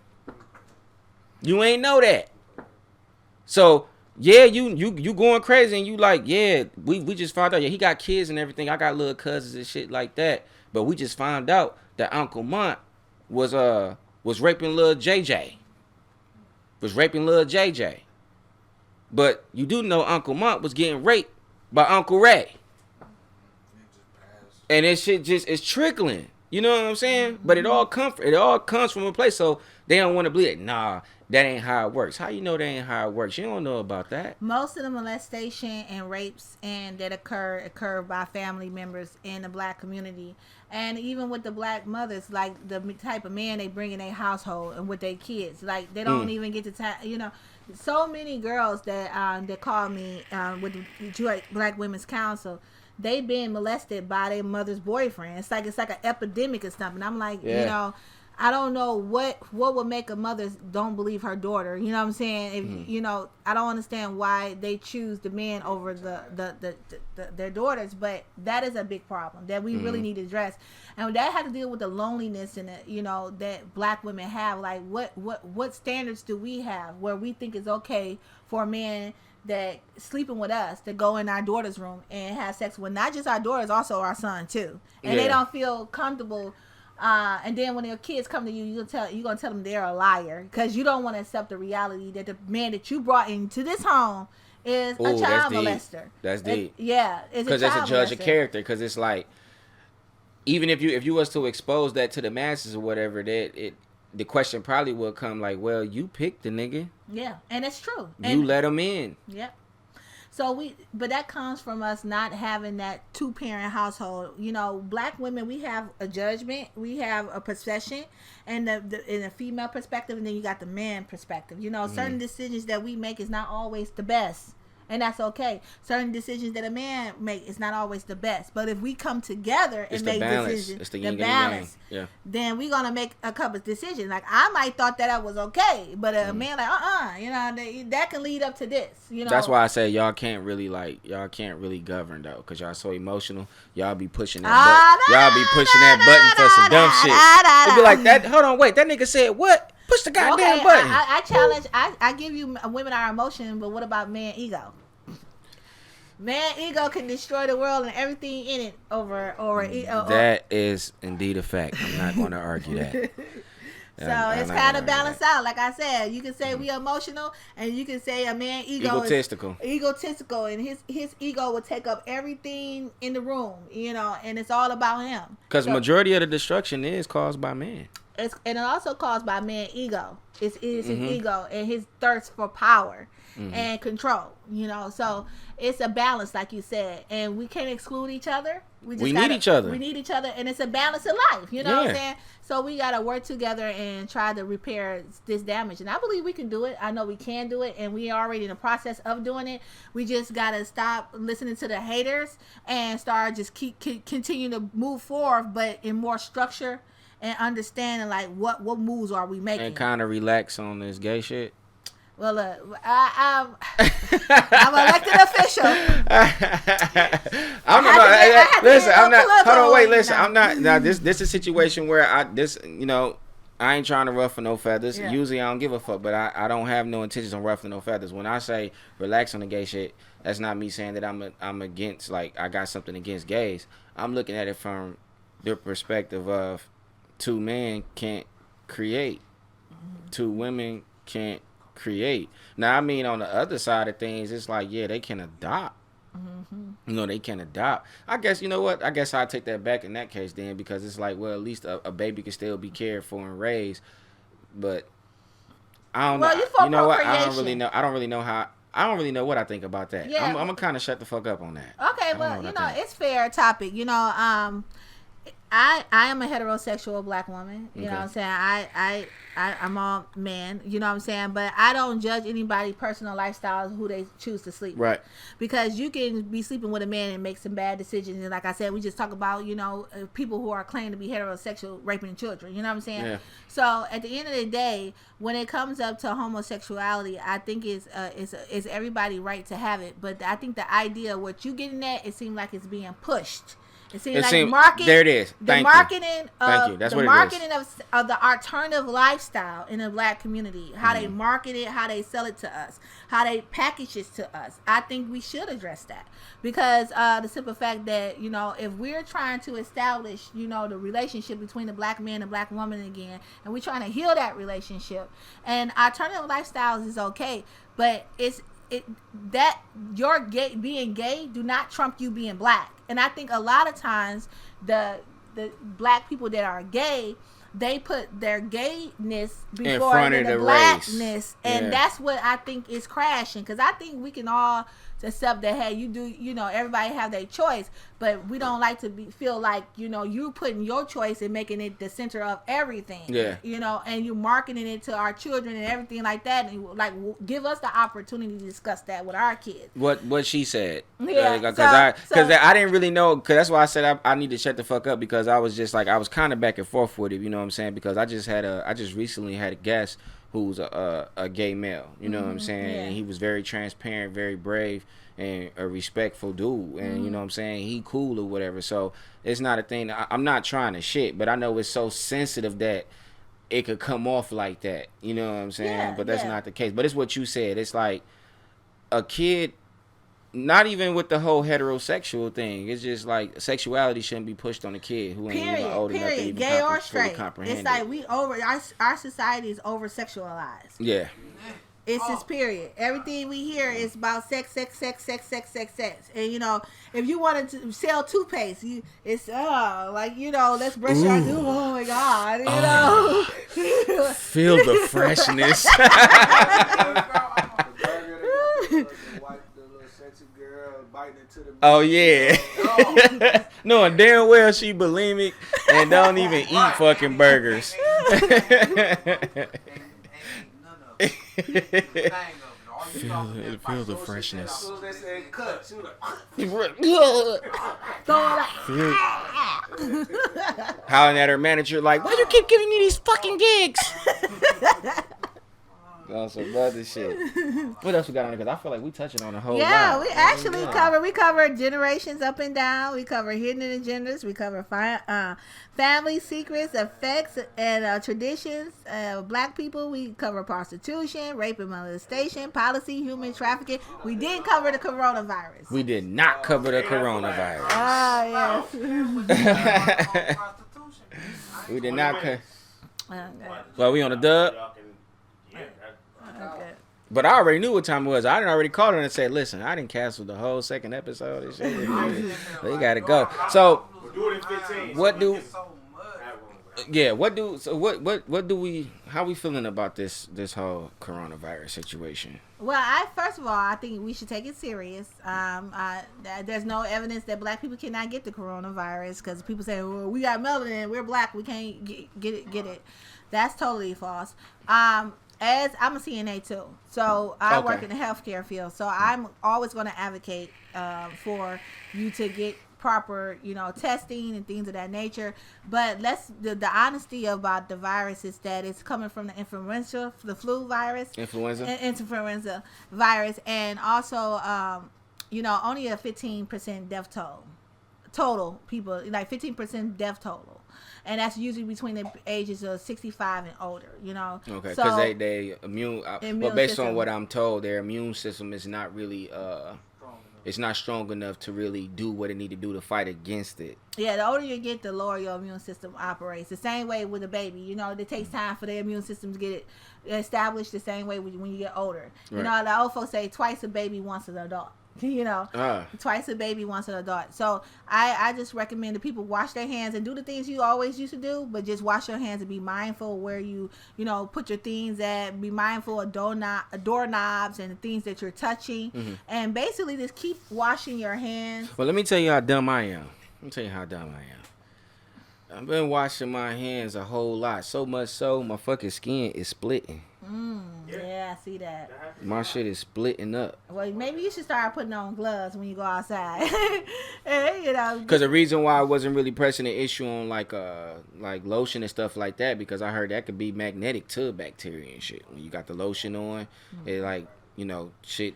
You ain't know that. So yeah, you going crazy and you like, yeah, we just found out, yeah, he got kids and everything. I got little cousins and shit like that. But we just found out that Uncle Mont was raping little JJ. But you do know Uncle Mont was getting raped by Uncle Ray. And that shit just is trickling. You know what I'm saying? But it all comes from a place. So they don't want to believe it. Nah, that ain't how it works. How you know that ain't how it works? You don't know about that. Most of the molestation and rapes and that occur by family members in the black community. And even with the black mothers, like the type of man they bring in their household and with their kids. Like they don't even get to time, you know. So many girls that call me with the Detroit Black Women's Council, they been molested by their mother's boyfriend. It's like an epidemic or something. I'm like, you know, I don't know what would make a mother don't believe her daughter. You know what I'm saying? If you know, I don't understand why they choose the men over their daughters, but that is a big problem that we really need to address. And that has to deal with the loneliness and that black women have. Like what standards do we have where we think it's okay for a man that sleeping with us to go in our daughter's room and have sex with not just our daughters, also our son too, and they don't feel comfortable. And then when their kids come to you, you're gonna tell them they're a liar because you don't want to accept the reality that the man that you brought into this home is a child molester. That's deep. It's because it's a judge of character. Because it's like, even if you was to expose that to the masses or whatever, the question probably will come like, well, you picked the nigga. Yeah, and it's true. You let him in. Yep. So but that comes from us not having that 2-parent household. You know, black women, we have a judgment, we have a perception, and in a female perspective, and then you got the man perspective. You know, certain decisions that we make is not always the best. And that's okay. Certain decisions that a man make is not always the best. But if we come together and make decisions, the balance, then we're going to make a couple of decisions. Like, I might thought that I was okay. But a man like, you know, that can lead up to this. You know, that's why I say y'all can't really govern, though. Because y'all so emotional. Y'all be pushing that button for some dumb shit. It be like, that. Hold on, wait. That nigga said what? Push the goddamn button. I challenge. I give you women are emotion, but what about man ego? Man ego can destroy the world and everything in it over. That is indeed a fact. I'm not going to argue that. So it's kind of balanced out. Like I said, you can say we emotional, and you can say a man egotistical, and his ego will take up everything in the room, you know, and it's all about him. Because majority of the destruction is caused by man. and it also caused by man ego. It's his ego and his thirst for power and control. You know, so it's a balance, like you said, and we can't exclude each other. We need each other. We need each other, and it's a balance in life. You know what I'm saying? So we gotta work together and try to repair this damage. And I believe we can do it. I know we can do it, and we are already in the process of doing it. We just gotta stop listening to the haters and start just continue to move forward, but in more structure and understanding like what moves are we making. And kind of relax on this gay shit. Well, I'm elected official. I'm not. Hold on, wait. Listen, I'm not. Now, this is a situation where I ain't trying to ruffle no feathers. Yeah. Usually, I don't give a fuck, but I don't have no intentions on ruffling no feathers. When I say relax on the gay shit, that's not me saying that I'm against, like, I got something against gays. I'm looking at it from the perspective of 2 men can't create, 2 women can't create. Now, I mean, on the other side of things, it's like, yeah, they can adopt. You know, they can adopt. I guess, you know what? I guess I'll take that back in that case then, because it's like, well, at least a baby can still be cared for and raised. But I don't know. You know what? I don't really know. I don't really know what I think about that. Yeah. I'm gonna kind of shut the fuck up on that. Okay, well, you know, it's fair topic. You know, I am a heterosexual black woman. You know what I'm saying? I'm all man. You know what I'm saying? But I don't judge anybody's personal lifestyles, who they choose to sleep with. Right. Because you can be sleeping with a man and make some bad decisions. And like I said, we just talk about, you know, people who are claiming to be heterosexual raping children. You know what I'm saying? Yeah. So at the end of the day, when it comes up to homosexuality, I think it's everybody's right to have it. But I think the idea of what you getting at, it seems like it's being pushed. It seems like marketing. There it is. The marketing of the alternative lifestyle in the black community, how they market it, how they sell it to us, how they package it to us. I think we should address that, because the simple fact that, you know, if we're trying to establish, you know, the relationship between the black man and black woman again, and we're trying to heal that relationship, and alternative lifestyles is okay, but that your being gay do not trump you being black. And I think a lot of times the black people that are gay, they put their gayness before the blackness, and that's what I think is crashing. Because I think we can all accept that, hey, you know, everybody have their choice, but we don't like to feel like, you know, you putting your choice and making it the center of everything. Yeah. You know, and you marketing it to our children and everything like that, and like give us the opportunity to discuss that with our kids. What she said. Yeah. Because I didn't really know. Because that's why I said I need to shut the fuck up, because I was just like, I was kind of back and forth with it. You know what I'm saying? Because I just recently had a guest who's a gay male, you know what I'm saying? Yeah. And he was very transparent, very brave, and a respectful dude. And you know what I'm saying? He cool or whatever. So it's not a thing. I'm not trying to shit, but I know it's so sensitive that it could come off like that. You know what I'm saying? Yeah, but that's not the case. But it's what you said. It's like a kid, not even with the whole heterosexual thing. It's just like sexuality shouldn't be pushed on a kid who ain't even old enough to even gay or straight. Fully comprehend it's like our society is over sexualized. Yeah. It's just period. Everything we hear is about sex. And you know, if you wanted to sell toothpaste, it's like, you know, let's brush our teeth. Oh my God, you know. Feel the freshness. Oh yeah. Knowing damn well she bulimic and don't even eat fucking burgers. Feel the freshness. Howling at her manager like, why you keep giving me these fucking gigs? On some other shit. What else we got on there? Because I feel like we touching on a whole lot. Yeah, we actually cover generations up and down. We cover hidden agendas. We cover family secrets, effects, and traditions of black people. We cover prostitution, rape and molestation, policy, human trafficking. We did cover the coronavirus. We did not cover the coronavirus. Ah, yes. We did not cover. Well, we on a dub? Okay. But I already knew what time it was. I didn't already called her and said, listen, I didn't cancel the whole second episode and shit. We gotta go. So, we'll do it in 15. What do... Yeah, what do we how we feeling about this whole coronavirus situation? Well, first of all, I think we should take it serious. There's no evidence that black people cannot get the coronavirus because people say, well, we got melanin, we're black, we can't get it. That's totally false. As I'm a CNA too, so I work in the healthcare field, so I'm always going to advocate for you to get proper, testing and things of that nature. But the honesty about the virus is that it's coming from the influenza virus, and also only a 15% death total people, like 15% death total. And that's usually between the ages of 65 and older, Okay, because so, they immune. But based on what I'm told, their immune system is not really it's not strong enough to really do what it need to do to fight against it. Yeah, the older you get, the lower your immune system operates. The same way with a baby. It takes time for their immune system to get it established the same way when you get older. Right. The old folks say twice a baby, once an adult. Twice a baby, once an adult. So I just recommend that people wash their hands and do the things you always used to do, but just wash your hands and be mindful where you put your things at. Be mindful of doorknobs and the things that you're touching, and basically just keep washing your hands. Well, let me tell you how dumb I am. I've been washing my hands a whole lot, so much so my fucking skin is splitting. Yeah, I see that. My shit is splitting up. Well, maybe you should start putting on gloves when you go outside. Because the reason why I wasn't really pressing the issue on like lotion and stuff like that, because I heard that could be magnetic to bacteria and shit. When you got the lotion on, it shit.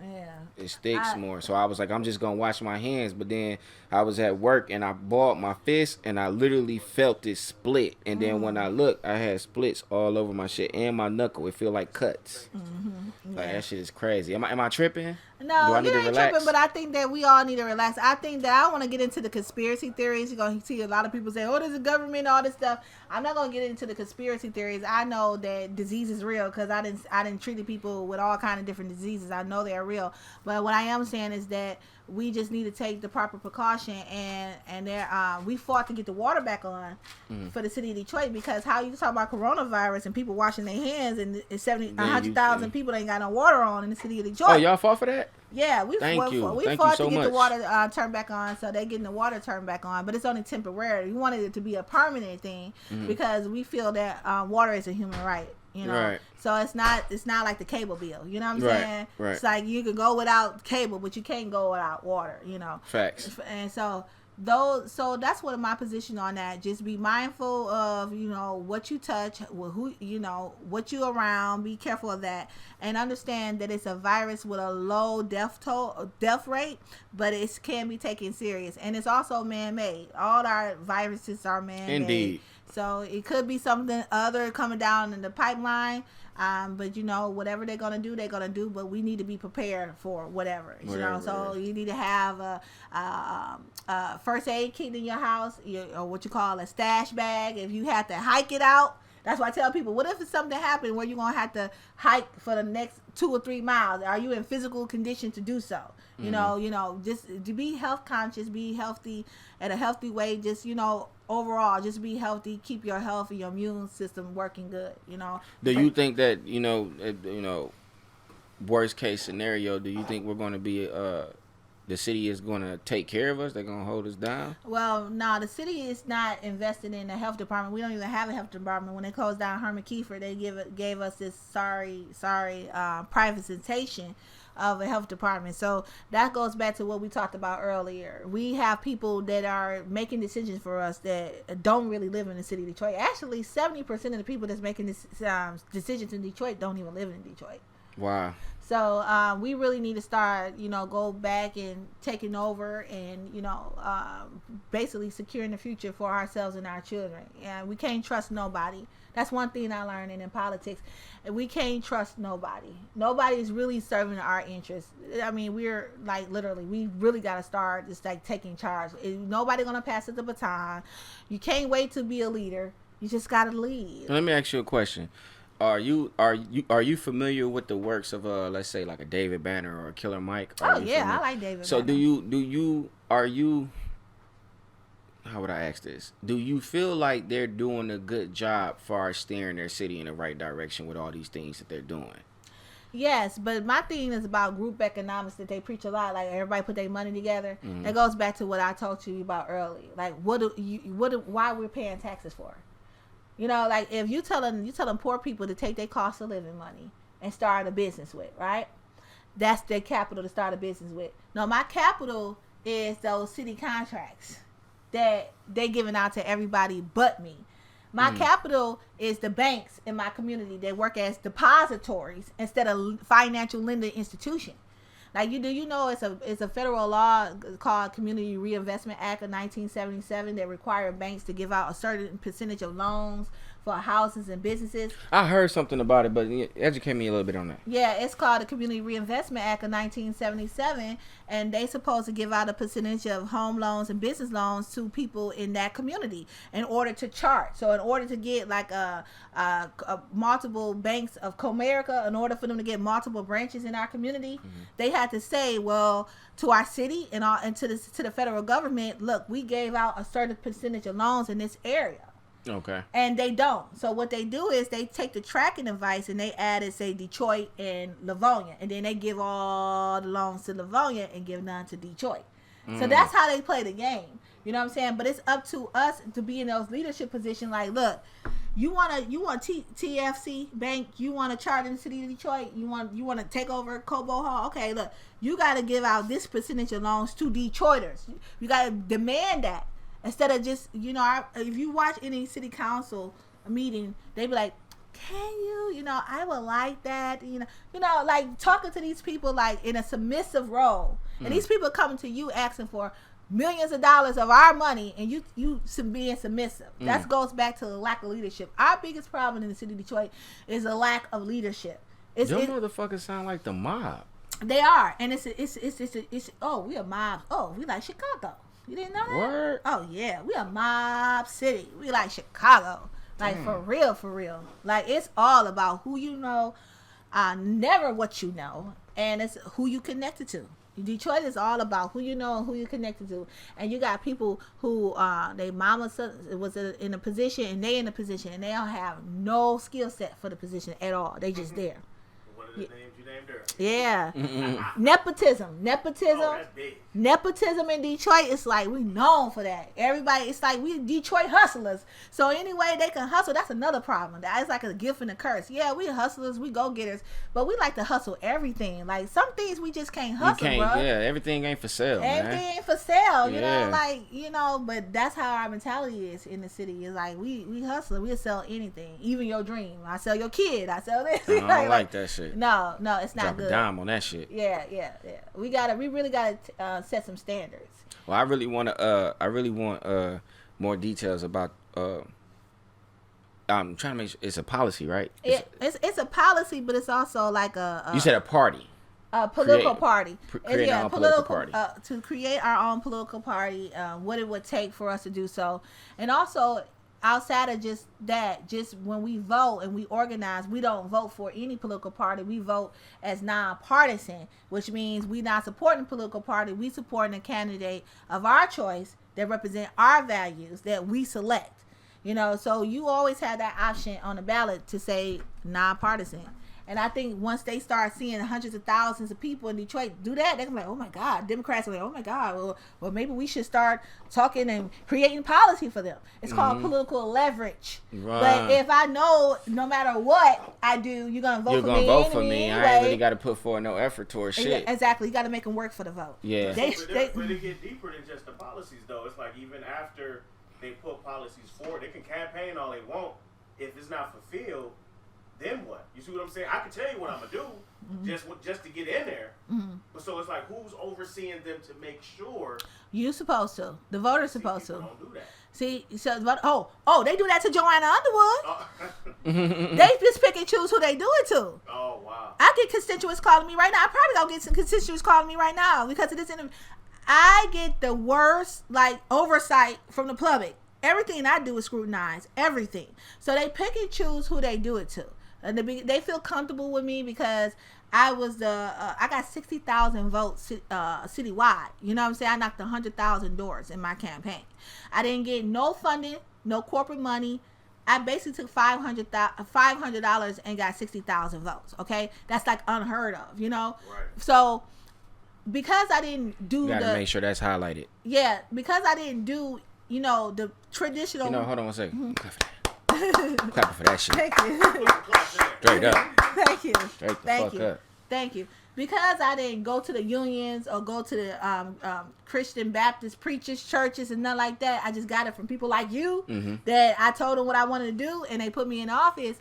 Yeah. It sticks more. So I was like, I'm just gonna wash my hands. But then I was at work and I balled my fist and I literally felt it split. And then when I looked, I had splits all over my shit and my knuckle. It feel like cuts. Like that shit is crazy. Am I tripping? No, you ain't tripping, but I think that we all need to relax. I think that I want to get into the conspiracy theories. You're going to see a lot of people say, oh, there's a government, all this stuff. I'm not going to get into the conspiracy theories. I know that disease is real because I didn't treat people with all kind of different diseases. I know they're real. But what I am saying is that we just need to take the proper precaution, and we fought to get the water back on for the city of Detroit, because how you talk about coronavirus and people washing their hands and 100,000 people ain't got no water on in the city of Detroit. Oh, y'all fought for that? Yeah, we fought to get the water turned back on, so they're getting the water turned back on, but it's only temporary. We wanted it to be a permanent thing because we feel that water is a human right. Right. So it's not like the cable bill. You know what I'm saying? Right. It's like you can go without cable, but you can't go without water. Facts. And so that's what my position on that. Just be mindful of what you touch, who what you around. Be careful of that, and understand that it's a virus with a low death rate, but it can be taken serious, and it's also man-made. All our viruses are man-made. Indeed. So it could be something other coming down in the pipeline. But whatever they're gonna do. But we need to be prepared for whatever. So you need to have a first aid kit in your house, or what you call a stash bag. If you have to hike it out, that's why I tell people, what if something happened where you're gonna have to hike for the next 2 or 3 miles? Are you in physical condition to do so? Just to be health conscious, be healthy at a healthy way. Just overall, just be healthy. Keep your health and your immune system working good. Do you think that worst case scenario? Do you think we're going to be the city is going to take care of us? They're going to hold us down? Well, no, the city is not invested in the health department. We don't even have a health department. When they closed down Herman Kiefer, they gave us this sorry privatization of a health department. So that goes back to what we talked about earlier. We have people that are making decisions for us that don't really live in the city of Detroit. Actually, 70% of the people that's making this decisions in Detroit don't even live in Detroit. Wow. So we really need to start, go back and taking over and, basically securing the future for ourselves and our children. And we can't trust nobody. That's one thing I learned in politics. We can't trust nobody. Nobody is really serving our interests. I mean, we're like literally, we really got to start just like taking charge. Nobody going to pass it the baton. You can't wait to be a leader. You just got to lead. Let me ask you a question. Are you familiar with the works of let's say like a David Banner or a Killer Mike? Oh yeah, I like David. So Banner. are you how would I ask this? Do you feel like they're doing a good job far steering their city in the right direction with all these things that they're doing? Yes, but my thing is about group economics that they preach a lot. Like everybody put their money together. It goes back to what I talked to you about earlier. Like why we're paying taxes for? You know, like if you telling poor people to take their cost of living money and start a business with, right? That's their capital to start a business with. No, my capital is those city contracts that they giving out to everybody but me. My capital is the banks in my community that work as depositories instead of financial lending institution. Like you know it's a federal law called Community Reinvestment Act of 1977 that require banks to give out a certain percentage of loans for houses and businesses. I heard something about it, but educate me a little bit on that. Yeah, it's called the Community Reinvestment Act of 1977, and they supposed to give out a percentage of home loans and business loans to people in that community in order to chart. So in order to get like a multiple banks of Comerica, in order for them to get multiple branches in our community, they had to say, well, to our city and to the federal government, look, we gave out a certain percentage of loans in this area. Okay. And they don't. So what they do is they take the tracking device and they added, say, Detroit and Livonia. And then they give all the loans to Livonia and give none to Detroit. So that's how they play the game. You know what I'm saying? But it's up to us to be in those leadership positions. Like, look, you want TFC Bank, you want to chart in the city of Detroit, you want to take over Cobo Hall. Okay, look, you got to give out this percentage of loans to Detroiters. You got to demand that. Instead of just, you know, if you watch any city council meeting, they be like, can you, I would like that, like talking to these people like in a submissive role. And these people coming to you asking for millions of dollars of our money and you being submissive. That goes back to the lack of leadership. Our biggest problem in the city of Detroit is a lack of leadership. Them motherfuckers sound like the mob. They are. And it's oh, we a mob. Oh, we like Chicago. You didn't know that? Word? Oh, yeah. We a mob city. We like Chicago. Like, for real. Like, it's all about who you know, never what you know, and it's who you connected to. Detroit is all about who you know and who you connected to. And you got people who, their mama was in a position, and they in a position, and they don't have no skill set for the position at all. They just there. One of the names you named her. Yeah. Nepotism. Oh, that's big. Nepotism in Detroit, it's like we known for that. Everybody, it's like we Detroit hustlers. So anyway, they can hustle. That's another problem. That's like a gift and a curse. Yeah, we hustlers, we go getters, but we like to hustle everything. Like some things we just can't hustle, bro. Yeah, everything ain't for sale. Everything ain't for sale. You know, but that's how our mentality is in the city. It's like we hustler. We'll sell anything, even your dream. I sell your kid. I sell this. I don't like that shit. No, it's not Drop good. a dime on that shit. Yeah. We really gotta set some standards. Well, I really want more details about. I'm trying to make sure it's a policy, right? It's a policy, but it's also like a you said a party. A political party. Create our own political party. To create our own political party, what it would take for us to do so, and also. Outside of just that, just when we vote and we organize, we don't vote for any political party. We vote as nonpartisan, which means we not supporting political party. We supporting a candidate of our choice that represent our values that we select. So you always have that option on the ballot to say nonpartisan. And I think once they start seeing hundreds of thousands of people in Detroit do that, they're like, oh my God, Democrats are like, oh my God, well maybe we should start talking and creating policy for them. It's called political leverage. Right. But if I know no matter what I do, you're going to vote for me. You're going to vote for me. I ain't really got to put forth no effort towards shit. Exactly. You got to make them work for the vote. Yeah. But it get deeper than just the policies, though. It's like even after they put policies forward, they can campaign all they want. If it's not fulfilled, then what? You see what I'm saying? I can tell you what I'm gonna do, just to get in there. But so it's like, who's overseeing them to make sure? You supposed to. The voter's supposed to. Don't do that. See, so they do that to Joanna Underwood. They just pick and choose who they do it to. Oh wow! I get constituents calling me right now. I probably gonna get some constituents calling me right now because of this interview. I get the worst oversight from the public. Everything I do is scrutinized. Everything. So they pick and choose who they do it to. And they feel comfortable with me because I was I got 60,000 votes citywide. You know what I'm saying? I knocked 100,000 doors in my campaign. I didn't get no funding, no corporate money. I basically took $500 and got 60,000 votes. Okay, that's like unheard of, you know. Right. So because I didn't do You gotta make sure that's highlighted. Yeah, because I didn't do, you know, the traditional. You know, hold on one second. Clap for that shit. Thank you. Straight up. Thank you. Straight the Thank fuck you. up. Thank you. Because I didn't go to the unions or go to the Christian Baptist preachers, churches, and nothing like that. I just got it from people like you that I told them what I wanted to do, and they put me in office.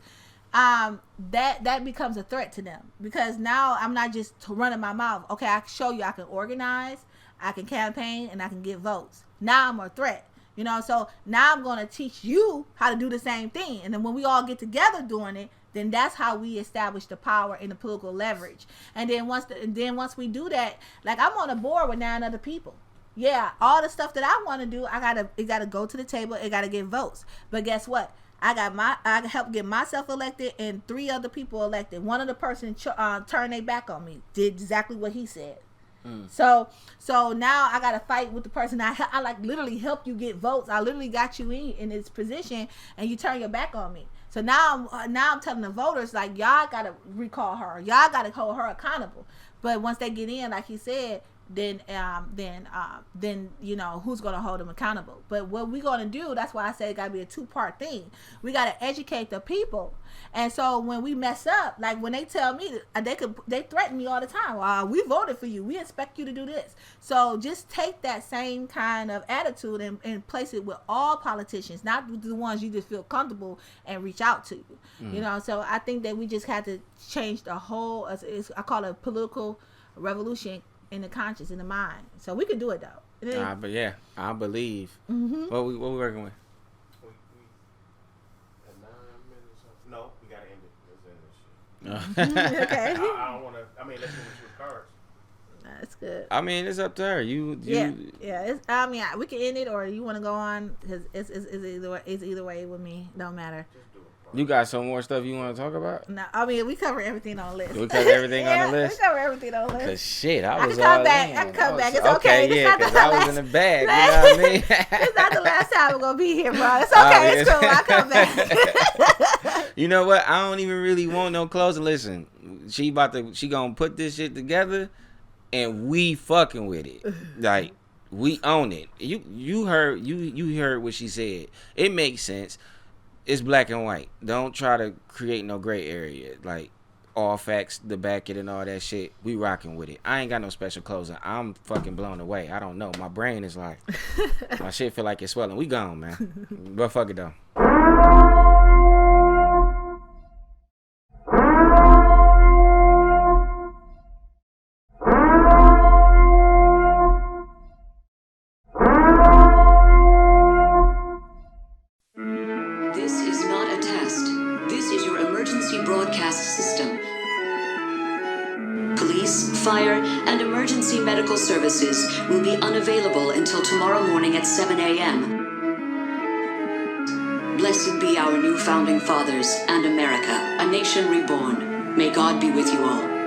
That becomes a threat to them, because now I'm not just running my mouth. Okay, I can show you I can organize, I can campaign, and I can get votes. Now I'm a threat. You know, so now I'm going to teach you how to do the same thing. And then when we all get together doing it, then that's how we establish the power and the political leverage. And then once we do that, like I'm on a board with 9 other people. Yeah, all the stuff that I want to do, it got to go to the table. It got to get votes. But guess what? I helped get myself elected and 3 other people elected. One of the person turned their back on me, did exactly what he said. So now I gotta fight with the person I like literally help you get votes. I literally got you in this position, and you turn your back on me. So now I'm telling the voters, like, y'all gotta recall her. Y'all gotta hold her accountable. But once they get in, like he said, then you know who's gonna hold them accountable. But what we gonna do? That's why I say it gotta be a 2-part thing. We gotta educate the people. And so when we mess up, like when they tell me, they threaten me all the time. We voted for you. We expect you to do this. So just take that same kind of attitude and place it with all politicians, not the ones you just feel comfortable and reach out to. You know. So I think that we just had to change the whole. I call it a political revolution in the conscious, in the mind. So we could do it though. But yeah, I believe. What we working with? No, we gotta end it. Let's end this shit. Okay. I don't wanna. I mean, let's finish with cards. That's good. I mean, it's up to her. Yeah. We can end it, or you want to go on, because it's either way with me. Don't matter. Just do it. You got some more stuff you want to talk about? No, I mean we cover everything on the list. We cover everything on the list? We cover everything on the list. Cause shit, I was can come all back. in. I can come back. It's okay. okay. Yeah, because I was in the bag. You know what I mean? It's not the last time I'm gonna be here, bro. It's okay. It's cool. I come back. You know what? I don't even really want no closing. Listen, she gonna put this shit together, and we fucking with it. Like, we own it. You heard what she said. It makes sense. It's black and white. Don't try to create no gray area. Like, all facts, the back it and all that shit. We rocking with it. I ain't got no special closing. I'm fucking blown away. I don't know. My brain is like, my shit feel like it's swelling. We gone, man. But fuck it though. This is not a test. This is your emergency broadcast system. Police, fire, and emergency medical services will be unavailable until tomorrow morning at 7 a.m. Blessed be our new founding fathers and America, a nation reborn. May God be with you all.